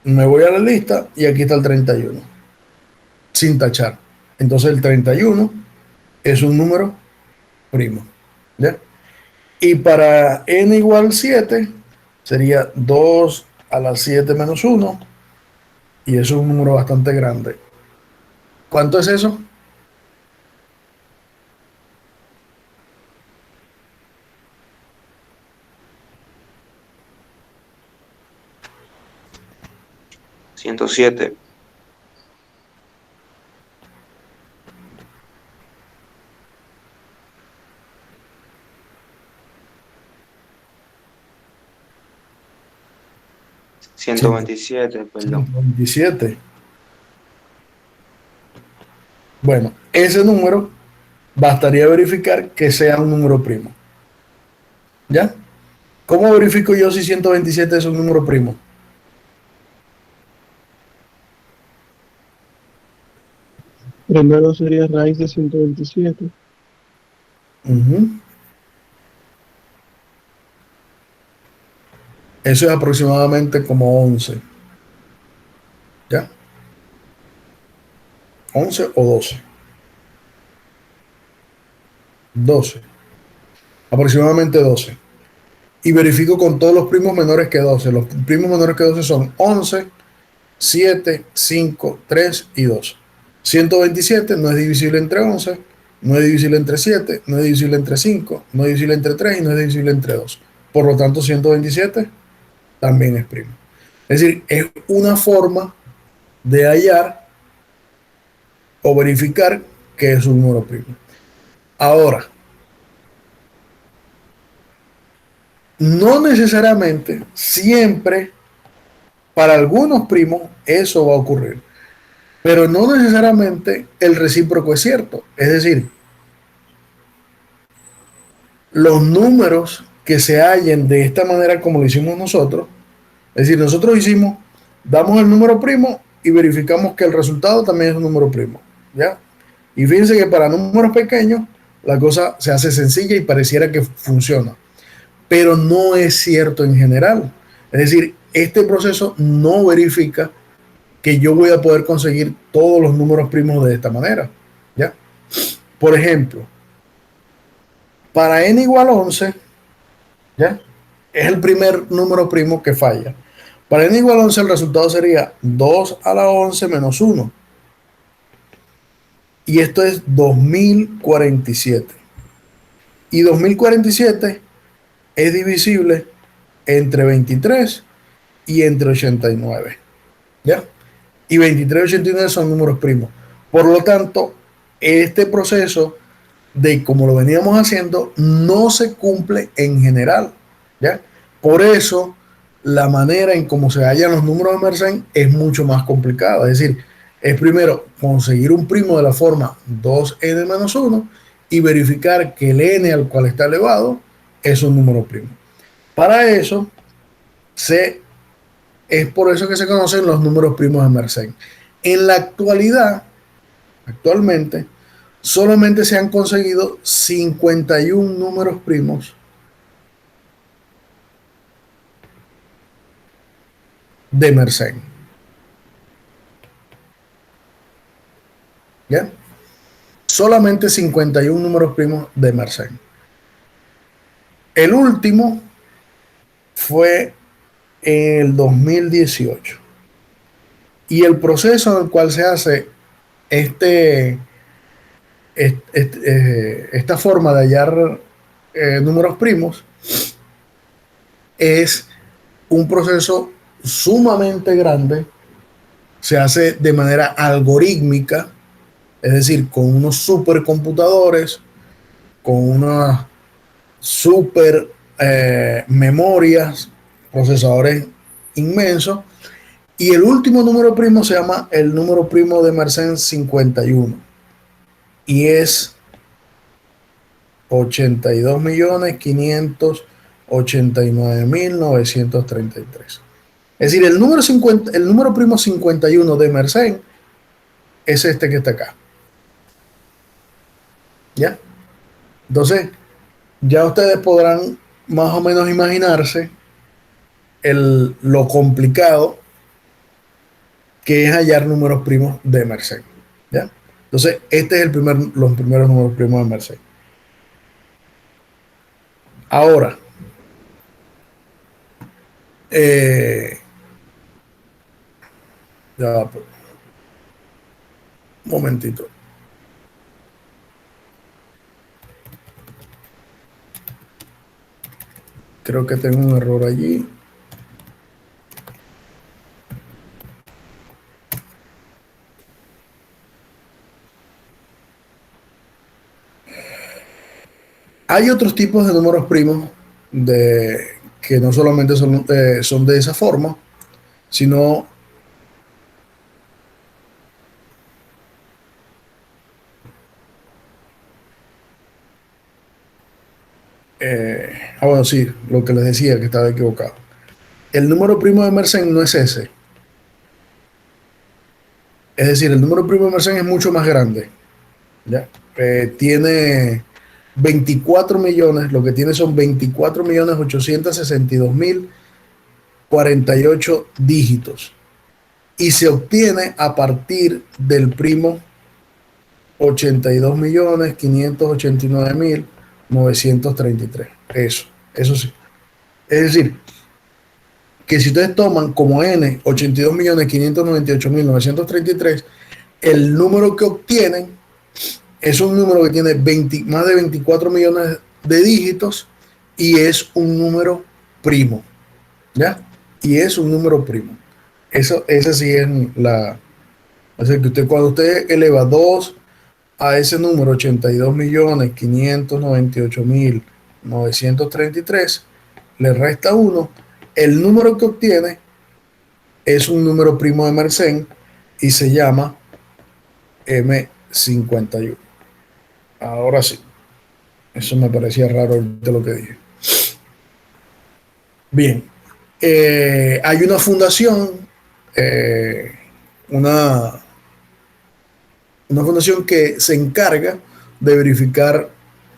me voy a la lista y aquí está el 31, sin tachar. Entonces el 31 es un número primo. ¿Ya? Y para n igual 7 sería 2 a la 7 menos 1, y eso es un número bastante grande. ¿Cuánto es eso? 107. ...127, perdón. 127. Bueno, ese número bastaría verificar que sea un número primo. ¿Ya? ¿Cómo verifico yo si 127 es un número primo? Primero sería raíz de 127. Ujú. Eso es aproximadamente como 11. ¿Ya? 11 o 12. 12. Aproximadamente 12. Y verifico con todos los primos menores que 12. Los primos menores que 12 son 11, 7, 5, 3 y 2. 127 no es divisible entre 11, no es divisible entre 7, no es divisible entre 5, no es divisible entre 3 y no es divisible entre 2. Por lo tanto, 127 también es primo. Es decir, es una forma de hallar o verificar que es un número primo. Ahora, no necesariamente siempre para algunos primos eso va a ocurrir, pero no necesariamente el recíproco es cierto. Es decir, los números que se hallen de esta manera como lo hicimos nosotros, es decir, nosotros damos el número primo y verificamos que el resultado también es un número primo, ¿ya? Y fíjense que para números pequeños la cosa se hace sencilla y pareciera que funciona, pero no es cierto en general. Es decir, este proceso no verifica que yo voy a poder conseguir todos los números primos de esta manera, ¿ya? Por ejemplo, para n igual a 11, ¿ya? Es el primer número primo que falla. Para n igual a 11 el resultado sería 2 a la 11 menos 1. Y esto es 2047. Y 2047 es divisible entre 23 y entre 89. ¿Ya? Y 23 y 89 son números primos. Por lo tanto, este proceso de como lo veníamos haciendo no se cumple en general, ¿ya? Por eso la manera en cómo se hallan los números de Mersenne es mucho más complicada. Es decir, es primero conseguir un primo de la forma 2n menos 1 y verificar que el n al cual está elevado es un número primo. Para eso es por eso que se conocen los números primos de Mersenne. En la actualmente, solamente se han conseguido 51 números primos de Mersenne. ¿Ya? Solamente 51 números primos de Mersenne. El último fue en el 2018. Y el proceso en el cual se hace esta forma de hallar números primos es un proceso sumamente grande. Se hace de manera algorítmica, es decir, con unos supercomputadores, con unas super memorias, procesadores inmensos. Y el último número primo se llama el número primo de Mersenne 51 y es 82.589.933. Es decir, el número primo 51 de Mersenne es este que está acá. ¿Ya? Entonces, ya ustedes podrán más o menos imaginarse lo complicado que es hallar números primos de Mersenne, ¿ya? Entonces, este es los primeros números primos de Mersenne. Ahora, ya, un momentito. Creo que tengo un error allí. Hay otros tipos de números primos que no solamente son de esa forma, sino bueno, sí, lo que les decía que estaba equivocado. El número primo de Mersenne no es ese. Es decir, el número primo de Mersenne es mucho más grande, ¿ya? Tiene 24 millones, lo que tiene son 24.862.048 dígitos y se obtiene a partir del primo 82.589.933. Eso sí. Es decir, que si ustedes toman como N 82.598.933, el número que obtienen es un número que tiene más de 24 millones de dígitos y es un número primo, ¿ya? Y es un número primo. Ese sí es la... Es decir, que cuando usted eleva 2 a ese número, 82.598.933, le resta 1, el número que obtiene es un número primo de Mersenne y se llama M51. Ahora sí, eso me parecía raro de lo que dije. Bien, hay una fundación, eh, una fundación que se encarga de verificar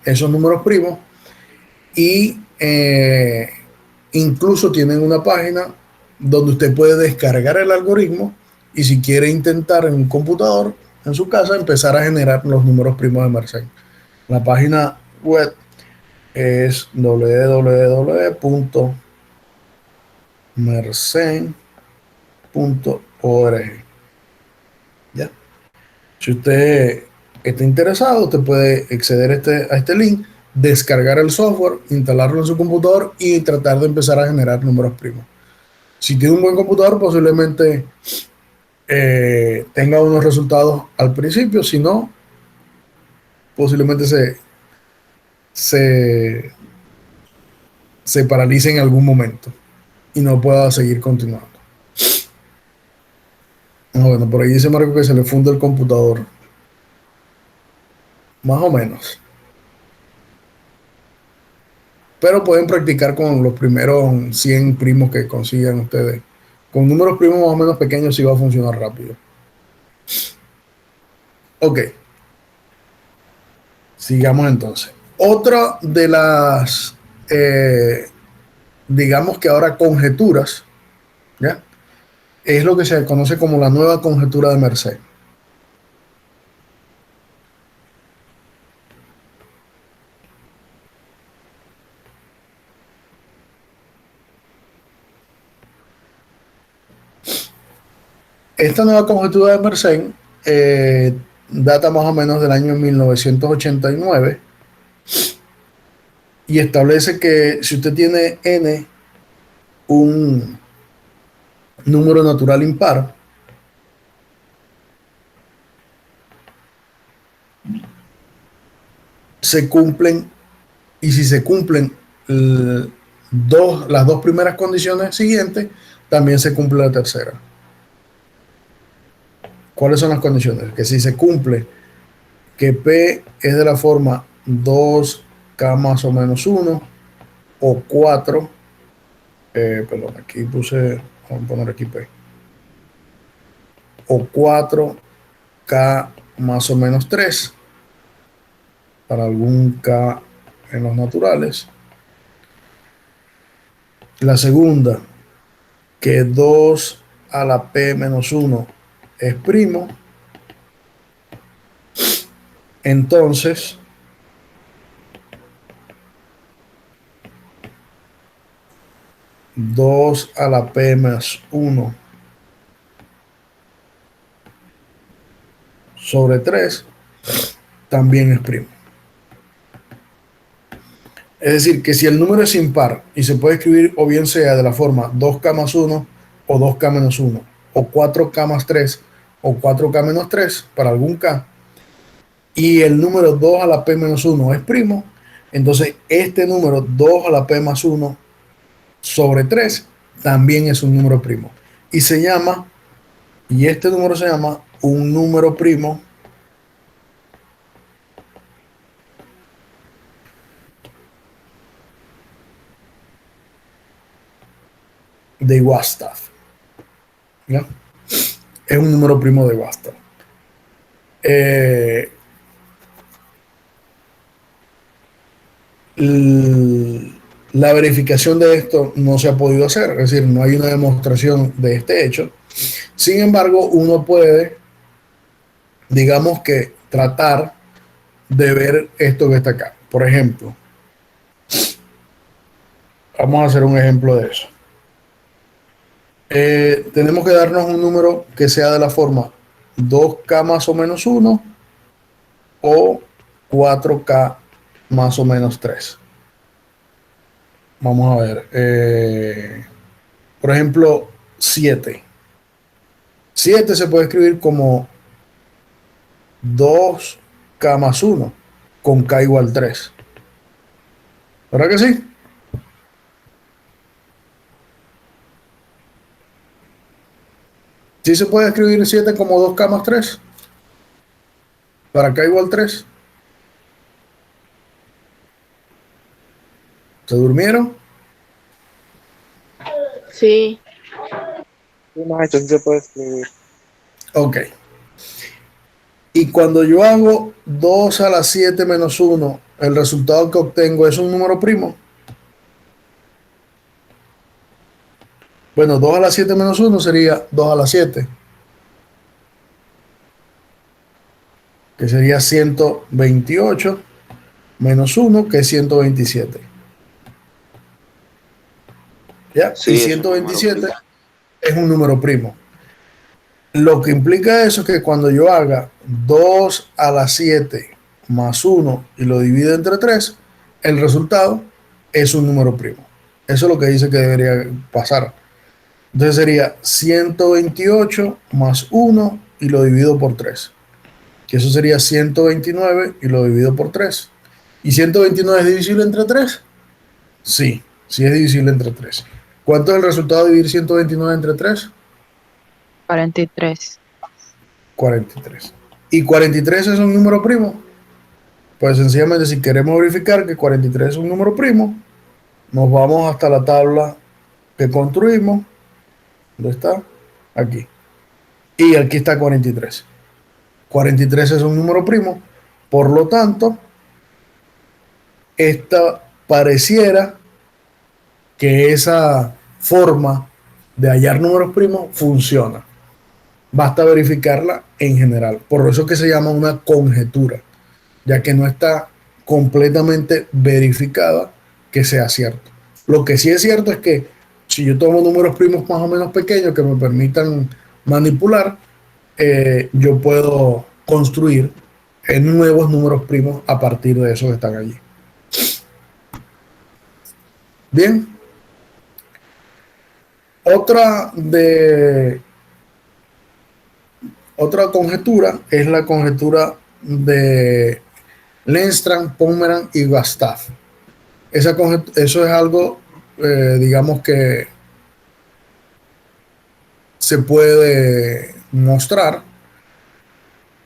esos números primos y incluso tienen una página donde usted puede descargar el algoritmo y si quiere intentar en un computador en su casa empezar a generar los números primos de Mersenne. La página web es www.mersenne.org. ¿Ya? Si usted está interesado, usted puede acceder a este link, descargar el software, instalarlo en su computador y tratar de empezar a generar números primos. Si tiene un buen computador, posiblemente tenga unos resultados al principio, si no, posiblemente se paralice en algún momento y no pueda seguir continuando. Bueno, por ahí dice Marco que se le funde el computador. Más o menos. Pero pueden practicar con los primeros 100 primos que consigan ustedes. Con números primos más o menos pequeños sí va a funcionar rápido. Ok. Sigamos entonces. Otra de las, digamos que ahora conjeturas, ¿ya? Es lo que se conoce como la nueva conjetura de Mersenne. Esta nueva conjetura de Mersenne data más o menos del año 1989 y establece que si usted tiene n un número natural impar, se cumplen, y si se cumplen las dos primeras condiciones siguientes, también se cumple la tercera. ¿Cuáles son las condiciones? Que si se cumple que P es de la forma 2K más o menos 1 o 4, perdón, aquí puse, vamos a poner aquí P, o 4K más o menos 3 para algún K en los naturales. La segunda, que 2 a la P menos 1 es primo, entonces dos a la P más 1 sobre 3 también es primo. Es decir, que si el número es impar y se puede escribir o bien sea de la forma 2K más 1 o 2K menos 1 o 4K más 3 o 4K menos 3 para algún K y el número 2 a la P menos 1 es primo, entonces este número 2 a la P más 1 sobre 3 también es un número primo y este número se llama un número primo de Wastad. ¿Ya? Es un número primo de Wastad. La verificación de esto no se ha podido hacer, es decir, no hay una demostración de este hecho. Sin embargo, uno puede, digamos que tratar de ver esto que está acá. Por ejemplo, vamos a hacer un ejemplo de eso. Tenemos que darnos un número que sea de la forma 2K más o menos 1 o 4K más o menos 3. Vamos a ver. Por ejemplo, 7. 7 se puede escribir como 2K más 1 con K igual 3. ¿Verdad que sí? Sí se puede escribir 7 como 2K más 3 para K igual 3. ¿Se durmieron? Sí. Sí, maestro, sí se puede escribir. Ok. Y cuando yo hago 2 a la 7 menos 1, el resultado que obtengo es un número primo. Bueno, 2 a la 7 menos 1 sería 2 a la 7, que sería 128 menos 1, que es 127. ¿Ya? Y Sí, es un número 127 primo. es un número primo. Lo que implica eso es que cuando yo haga 2 a la 7 más 1 y lo divido entre 3, el resultado es un número primo. Eso es lo que dice que debería pasar. Entonces sería 128 más 1 y lo divido por 3. Que eso sería 129 y lo divido por 3. ¿Y 129 es divisible entre 3? Sí, sí es divisible entre 3. ¿Cuánto es el resultado de dividir 129 entre 3? 43. 43. ¿Y 43 es un número primo? Pues sencillamente, si queremos verificar que 43 es un número primo, nos vamos hasta la tabla que construimos. ¿Dónde está? Aquí. Y aquí está 43. 43 es un número primo. Por lo tanto, esta pareciera que esa forma de hallar números primos funciona. Basta verificarla en general. Por eso que se llama una conjetura, ya que no está completamente verificada que sea cierto. Lo que sí es cierto es que si yo tomo números primos más o menos pequeños que me permitan manipular, yo puedo construir nuevos números primos a partir de esos que están allí. Bien, otra de otra conjetura es la conjetura de Lennström, Pomerant y Gustav. Eso es algo, digamos que se puede mostrar,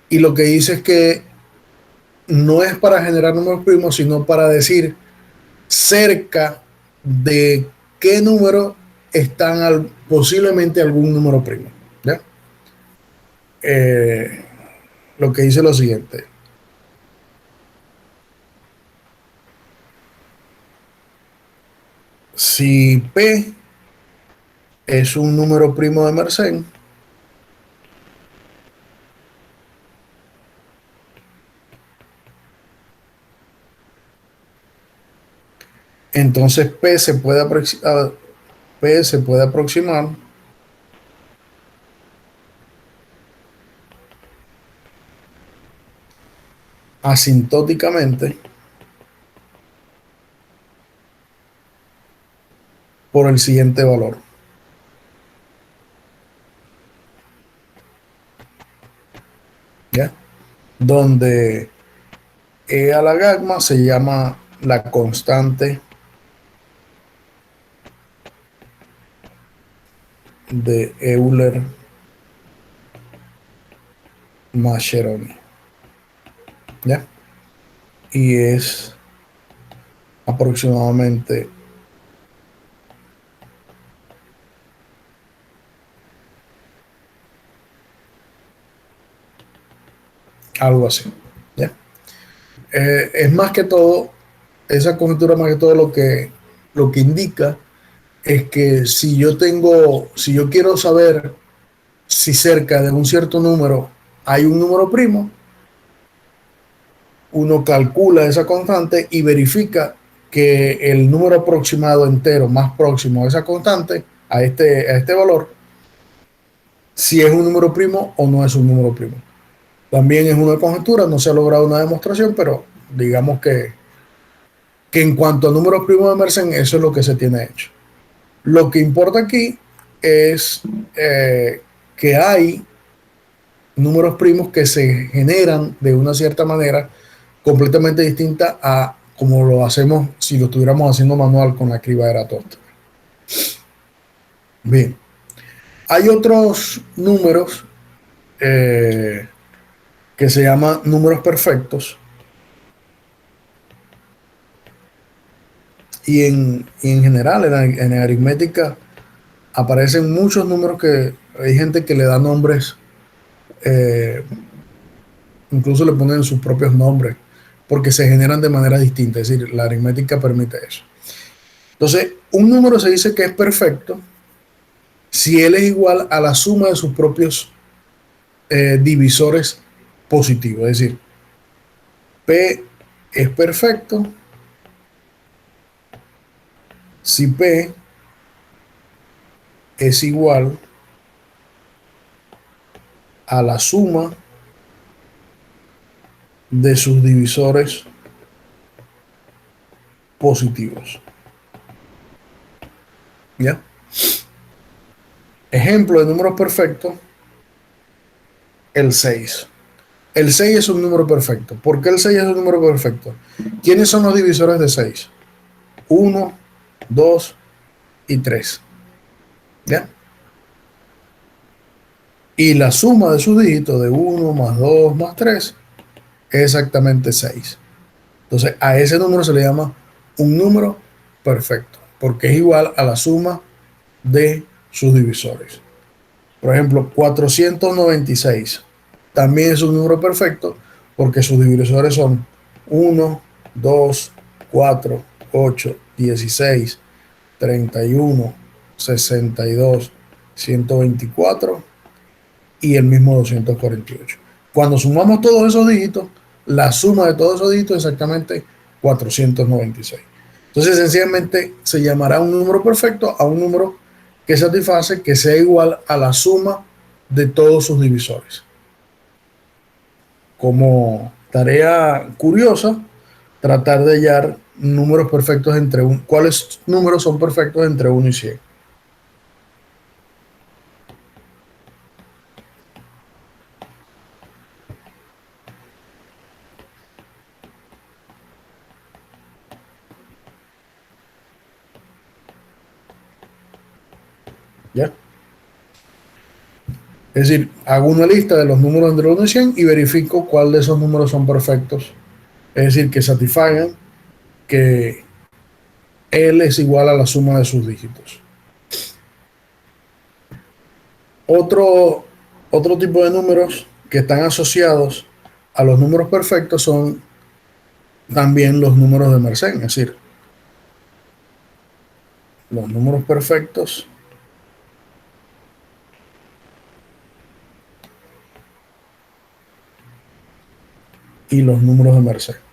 y lo que dice es que no es para generar números primos, sino para decir cerca de qué número están posiblemente algún número primo. ¿Ya? Lo que dice lo siguiente. Si P es un número primo de Mersenne, entonces P se puede aproximar asintóticamente por el siguiente valor. ¿Ya? Donde E a la gamma se llama la constante de Euler-Mascheroni. ¿Ya? Y es aproximadamente algo así. ¿Ya? Es más que todo, esa conjetura más que todo lo que indica es que si yo quiero saber si cerca de un cierto número hay un número primo, uno calcula esa constante y verifica que el número aproximado entero más próximo a esa constante, a este valor, si es un número primo o no es un número primo. También es una conjetura, no se ha logrado una demostración, pero digamos que en cuanto a números primos de Mersenne, eso es lo que se tiene hecho. Lo que importa aquí es que hay números primos que se generan de una cierta manera completamente distinta a como lo hacemos si lo estuviéramos haciendo manual con la criba de Eratosthenes. Bien, hay otros números que se llaman números perfectos y en general en aritmética aparecen muchos números que hay gente que le da nombres, eh, incluso le ponen sus propios nombres, porque se generan de manera distinta, es decir, la aritmética permite eso. Entonces, un número se dice que es perfecto si él es igual a la suma de sus propios divisores positivos, es decir, P es perfecto si P es igual a la suma de sus divisores positivos. ¿Ya? Ejemplo de números perfectos, el 6. El 6 es un número perfecto. ¿Por qué el 6 es un número perfecto? ¿Quiénes son los divisores de 6? 1, 2 y 3. ¿Ya? Y la suma de sus dígitos de 1 más 2 más 3 es exactamente 6. Entonces a ese número se le llama un número perfecto, porque es igual a la suma de sus divisores. Por ejemplo, 496 también es un número perfecto porque sus divisores son 1, 2, 4, 8, 16, 31, 62, 124 y el mismo 248. Cuando sumamos todos esos dígitos, la suma de todos esos dígitos es exactamente 496. Entonces, sencillamente se llamará un número perfecto a un número que satisface que sea igual a la suma de todos sus divisores. Como tarea curiosa, tratar de hallar números perfectos entre cuáles números son perfectos entre 1 y 100. ¿Ya? Es decir, hago una lista de los números entre 1 y 100 y verifico cuál de esos números son perfectos. Es decir, que satisfagan que L es igual a la suma de sus dígitos. Otro tipo de números que están asociados a los números perfectos son también los números de Mersenne, es decir, los números perfectos y los números de Mersenne.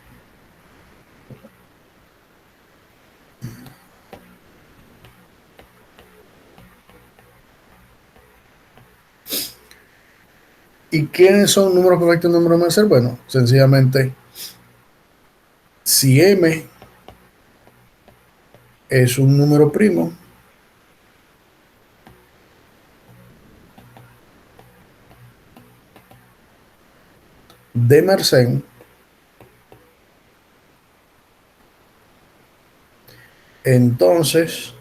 ¿Y quiénes son números perfectos y números de Mersenne? Bueno, sencillamente, si M es un número primo, de Mersenne, entonces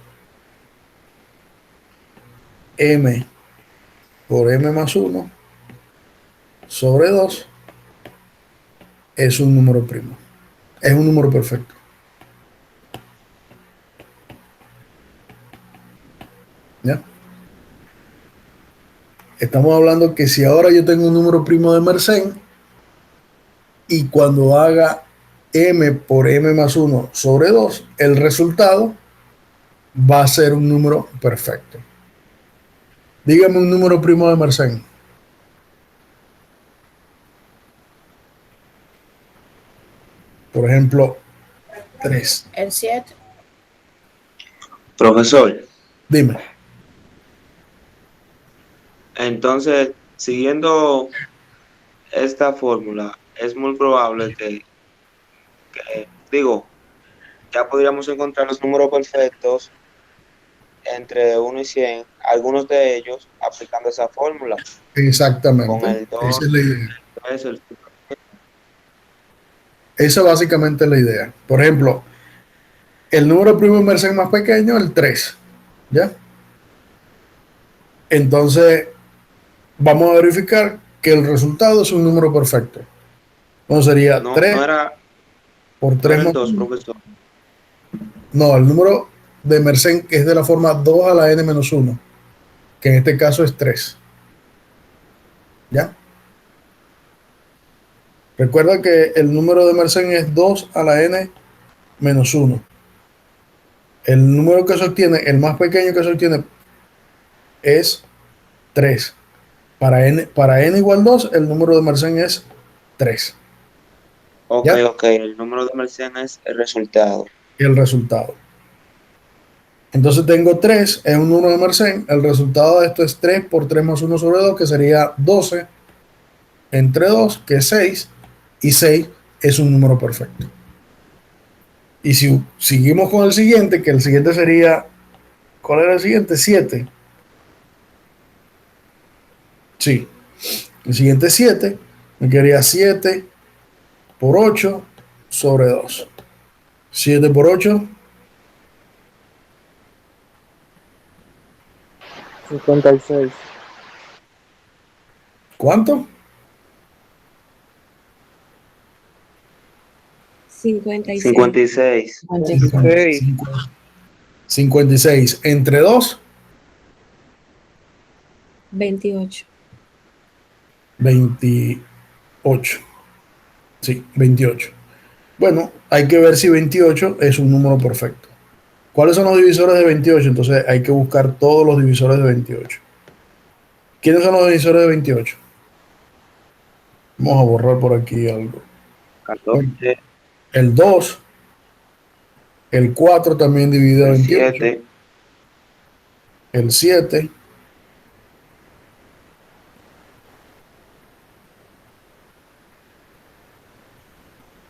M por M más 1 sobre 2 es un número primo, es un número perfecto. ¿Ya? Estamos hablando que si ahora yo tengo un número primo de Mersenne y cuando haga M por M más 1 sobre 2, el resultado va a ser un número perfecto. Dígame un número primo de Mersenne. Por ejemplo, 3. El 7. Profesor, Dime. entonces, siguiendo esta fórmula, es muy probable digo, ya podríamos encontrar los números perfectos entre 1 y 100, algunos de ellos aplicando esa fórmula, con Exactamente. el Esa 2, es la idea. 3, el... Esa básicamente es la idea. Por ejemplo, el número primo de Mersenne más pequeño, el 3. ¿Ya? Entonces, vamos a verificar que el resultado es un número perfecto. Entonces sería No, 3 por no 3 era el más 2, 1. profesor. No, el número de Mersenne es de la forma 2 a la n menos 1, que en este caso es 3. ¿Ya? Recuerda que el número de Mersenne es 2 a la n menos 1. El número que se obtiene, el más pequeño que se obtiene, es 3. Para n igual 2, el número de Mersenne es 3. Ok, ¿Ya? ok, el número de Mersenne es el resultado. Y el resultado. Entonces tengo 3, es un número de Mersenne. El resultado de esto es 3 por 3 más 1 sobre 2, que sería 12, entre 2, que es 6, y 6 es un número perfecto. Y si seguimos con el siguiente, que el siguiente sería, ¿cuál era el siguiente? 7. Sí, el siguiente es 7, me quedaría 7 por 8 sobre 2. 7 por 8, 56. ¿cuánto? 56. 56. 56. 56 entre 2, 28. 28. Sí, 28. Bueno, hay que ver si 28 es un número perfecto. ¿Cuáles son los divisores de 28? Entonces hay que buscar todos los divisores de 28. ¿Quiénes son los divisores de 28? Vamos a borrar por aquí algo. 14, El 2, el 4 también divide a el 28, 7, el 7,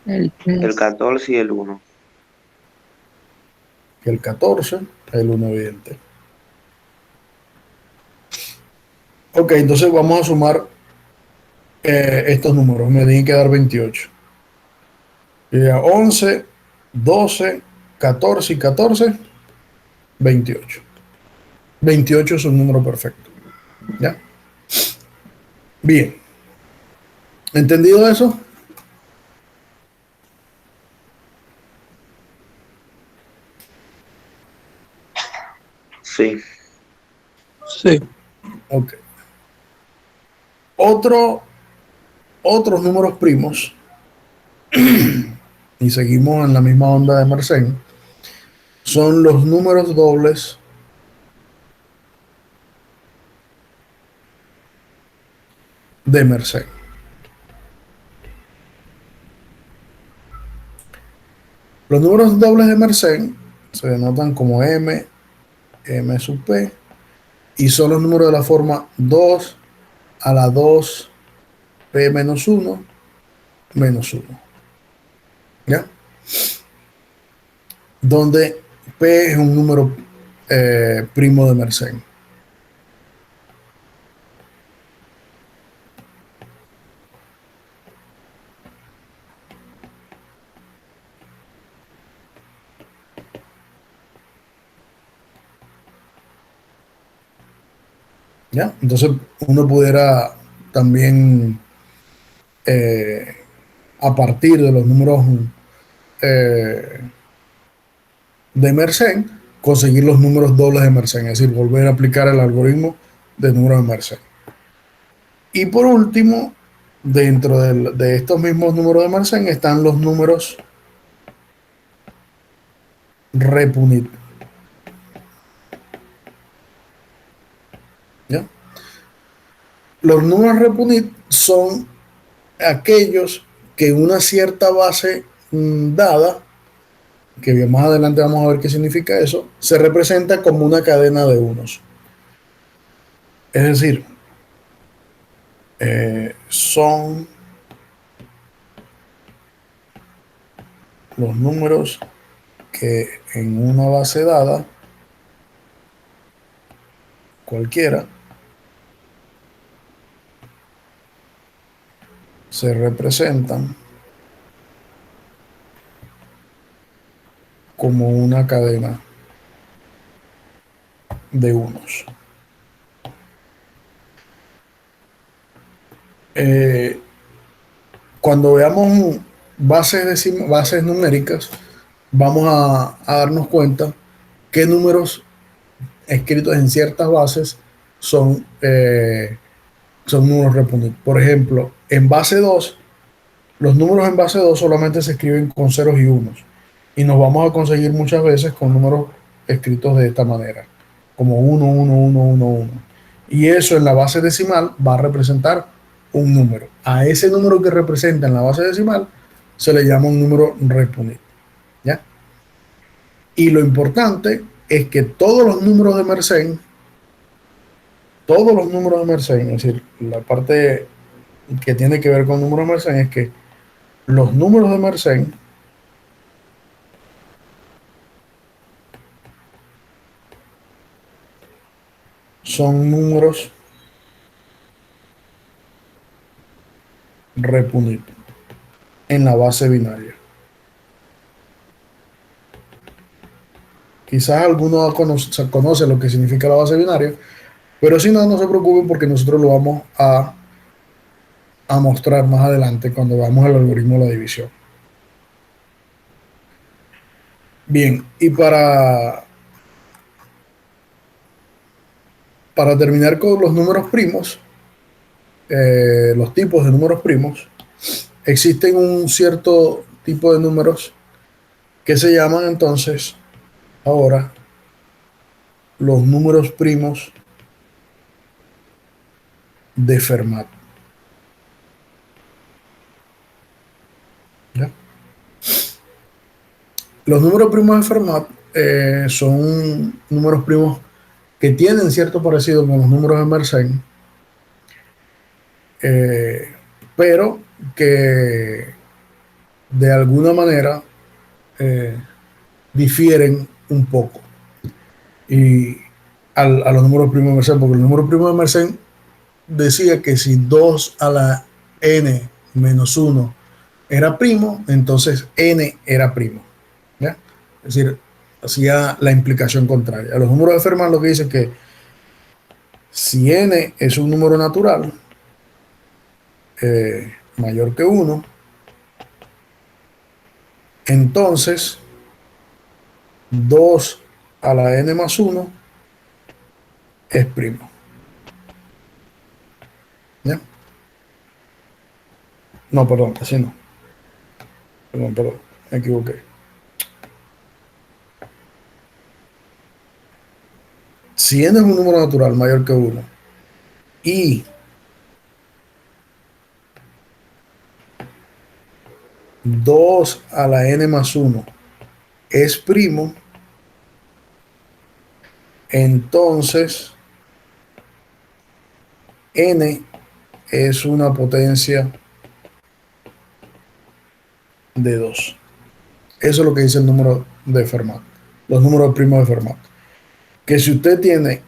El el 3. 14 y el 1. el 14, el 1 evidente. Ok, entonces vamos a sumar estos números. Me tienen que dar 28. 11, 12, 14 y 14, 28. 28 es un número perfecto. ¿Ya? Bien. ¿Entendido eso? Sí. Sí. Ok. Otros números primos, y seguimos en la misma onda de Mersenne, son los números dobles de Mersenne. Los números dobles de Mersenne se denotan como M sub P, y son los números de la forma 2 a la 2 P menos 1 menos 1. ¿Ya? Donde P es un número primo de Mersenne. ¿Ya? Entonces uno pudiera también, eh, a partir de los números eh, de Mersenne, conseguir los números dobles de Mersenne, es decir, volver a aplicar el algoritmo de números de Mersenne. Y por último, dentro de estos mismos números de Mersenne están los números Repunit. ¿Ya? Los números Repunit son aquellos que una cierta base dada, que bien más adelante vamos a ver qué significa eso, se representa como una cadena de unos. Es decir, son los números que en una base dada cualquiera se representan como una cadena de unos. Cuando veamos bases numéricas, vamos a darnos cuenta qué números escritos en ciertas bases son números Repunit. Por ejemplo, en base 2, los números en base 2 solamente se escriben con ceros y unos. Y nos vamos a conseguir muchas veces con números escritos de esta manera, como 1, 1, 1, 1, 1. Y eso en la base decimal va a representar un número. A ese número que representa en la base decimal se le llama un número Repunit. ¿Ya? Y lo importante es que todos los números de Mersenne, es decir, la parte que tiene que ver con números de Mersenne es que los números de Mersenne son números Repunit en la base binaria. Quizás alguno conoce lo que significa la base binaria, pero si no, no se preocupen porque nosotros lo vamos a mostrar más adelante cuando veamos el algoritmo de la división. Bien, y para terminar con los números primos, los tipos de números primos, existen un cierto tipo de números que se llaman entonces ahora los números primos de Fermat. ¿Ya? Los números primos de Fermat son números primos que tienen cierto parecido con los números de Mersenne, pero que de alguna manera difieren un poco y a los números primos de Mersenne, porque el número primo de Mersenne decía que si 2 a la n menos 1 era primo, entonces n era primo. ¿Ya? Es decir, hacía la implicación contraria. A los números de Fermat lo que dice es que si n es un número natural mayor que 1, entonces 2 a la n más 1 es primo. ¿Ya? No, perdón, así no. Perdón, me equivoqué. Si n es un número natural mayor que 1 y 2 a la n más 1 es primo, entonces n es una potencia de 2. Eso es lo que dice el número de Fermat, los números primos de Fermat. Que si usted tiene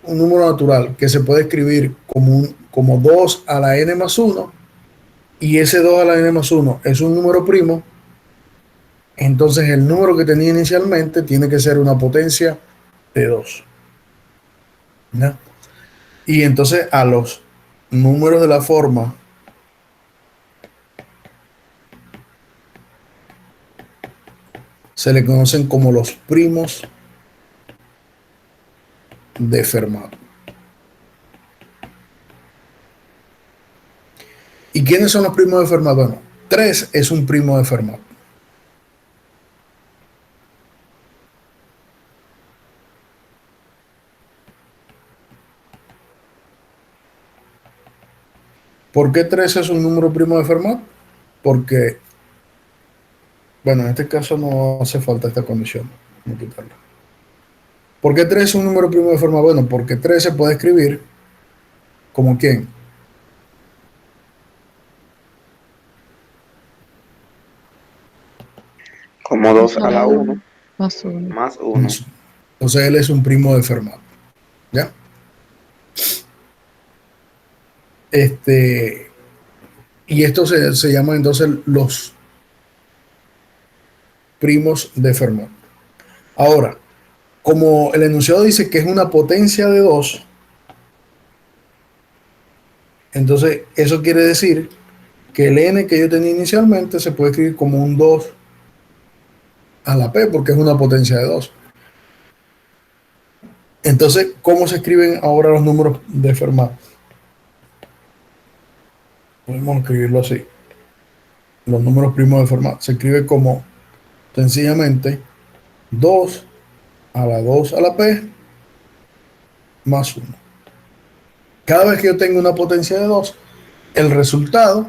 un número natural que se puede escribir como 2 a la n más 1 y ese 2 a la n más 1 es un número primo, entonces el número que tenía inicialmente tiene que ser una potencia de 2. ¿Ya? Y entonces a los números de la forma se le conocen como los primos de Fermat. ¿Y quiénes son los primos de Fermat? Bueno, 3 es un primo de Fermat. ¿Por qué 3 es un número primo de Fermat? Porque Bueno, en este caso no hace falta esta condición. Vamos a quitarla. ¿Por qué 3 es un número primo de forma? Bueno, porque 3 se puede escribir como quién. Como 2 a la 1 Más uno. más 1. Entonces él es un primo de Fermat. ¿Ya? Y esto se llama entonces los primos de Fermat. Ahora, como el enunciado dice que es una potencia de 2, entonces eso quiere decir que el n que yo tenía inicialmente se puede escribir como un 2 a la p porque es una potencia de 2. Entonces, ¿cómo se escriben ahora los números de Fermat? Podemos escribirlo así. Los números primos de Fermat se escribe como sencillamente 2 a la 2 a la p más 1. Cada vez que yo tenga una potencia de 2, el resultado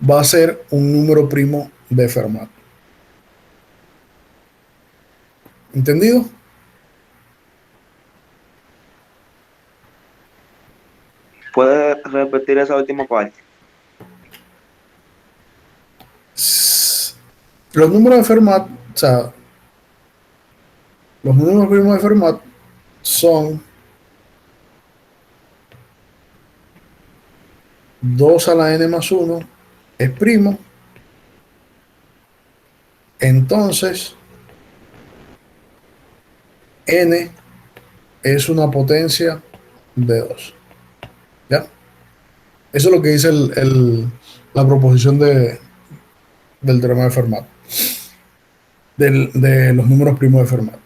va a ser un número primo de Fermat. ¿Entendido? ¿Puede repetir esa última parte? Los números de Fermat, o sea, los números primos de Fermat son 2 a la n más 1 es primo. Entonces, n es una potencia de 2. ¿Ya? Eso es lo que dice la proposición del teorema de Fermat, de los números primos de Fermat,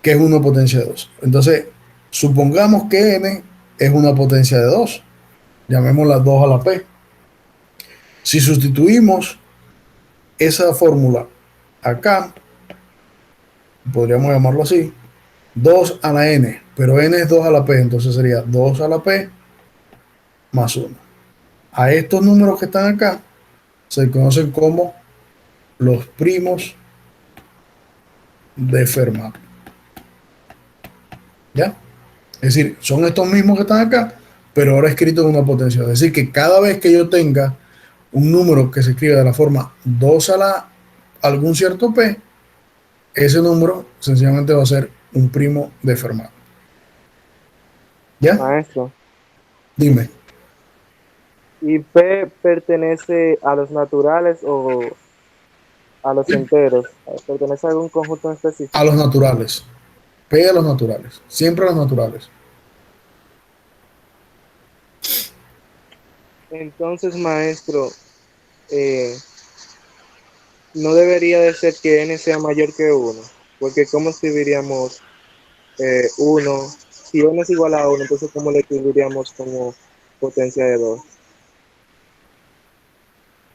que es una potencia de 2. Entonces, supongamos que n es una potencia de 2, llamémosla 2 a la p. Si sustituimos esa fórmula acá, podríamos llamarlo así, 2 a la n, pero n es 2 a la p, entonces sería 2 a la p más 1. A estos números que están acá se conocen como los primos de Fermat. ¿Ya? Es decir, son estos mismos que están acá, pero ahora escritos en una potencia. Es decir, que cada vez que yo tenga un número que se escribe de la forma 2 a la algún cierto p, ese número sencillamente va a ser un primo de Fermat. ¿Ya? Maestro. Dime. ¿Y P pertenece a los naturales o a los enteros? ¿Pertenece a algún conjunto en específico? A los naturales. P a los naturales. Siempre a los naturales. Entonces, maestro, no debería de ser que n sea mayor que 1, porque ¿cómo escribiríamos 1? Si n es igual a 1, entonces ¿cómo le escribiríamos como potencia de 2?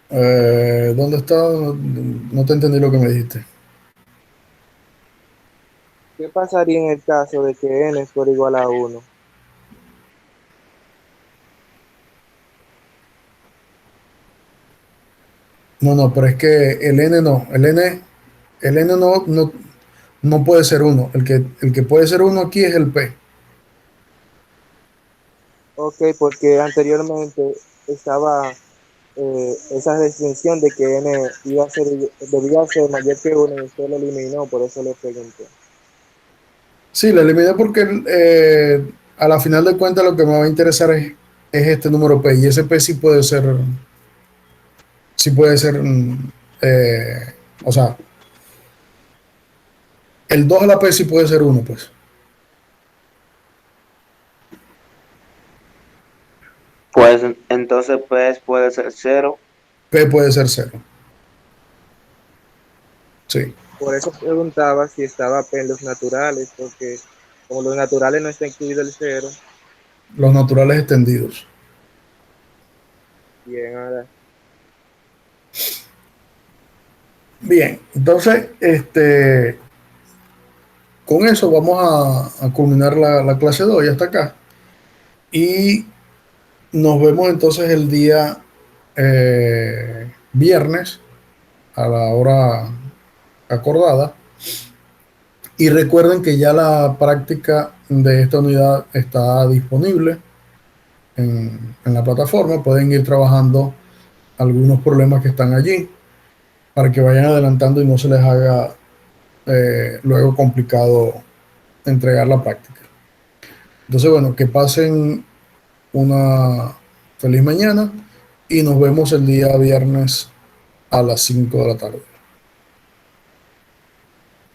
¿Dónde está? No te entendí lo que me dijiste. ¿Qué pasaría en el caso de que n fuera igual a 1? No, pero es que el n no. El n no puede ser 1. El que puede ser 1 aquí es el p. Ok, porque anteriormente estaba esa restricción de que n debía ser mayor que 1 y usted lo eliminó, por eso le pregunté. Sí, lo eliminé porque a la final de cuentas lo que me va a interesar es este número p. Y ese p sí puede ser, o sea, el 2 a la p sí puede ser 1, pues. Pues entonces pues puede ser 0. P puede ser 0. Sí. Por eso preguntaba si estaba P en los naturales, porque como los naturales no está incluido el 0, Los naturales extendidos. bien, ahora. Bien, entonces, con eso vamos a culminar la clase 2, ya está acá. Y nos vemos entonces el día viernes a la hora acordada. Y recuerden que ya la práctica de esta unidad está disponible en la plataforma. Pueden ir trabajando algunos problemas que están allí para que vayan adelantando y no se les haga luego complicado entregar la práctica. Entonces, bueno, que pasen una feliz mañana y nos vemos el día viernes a las 5 de la tarde.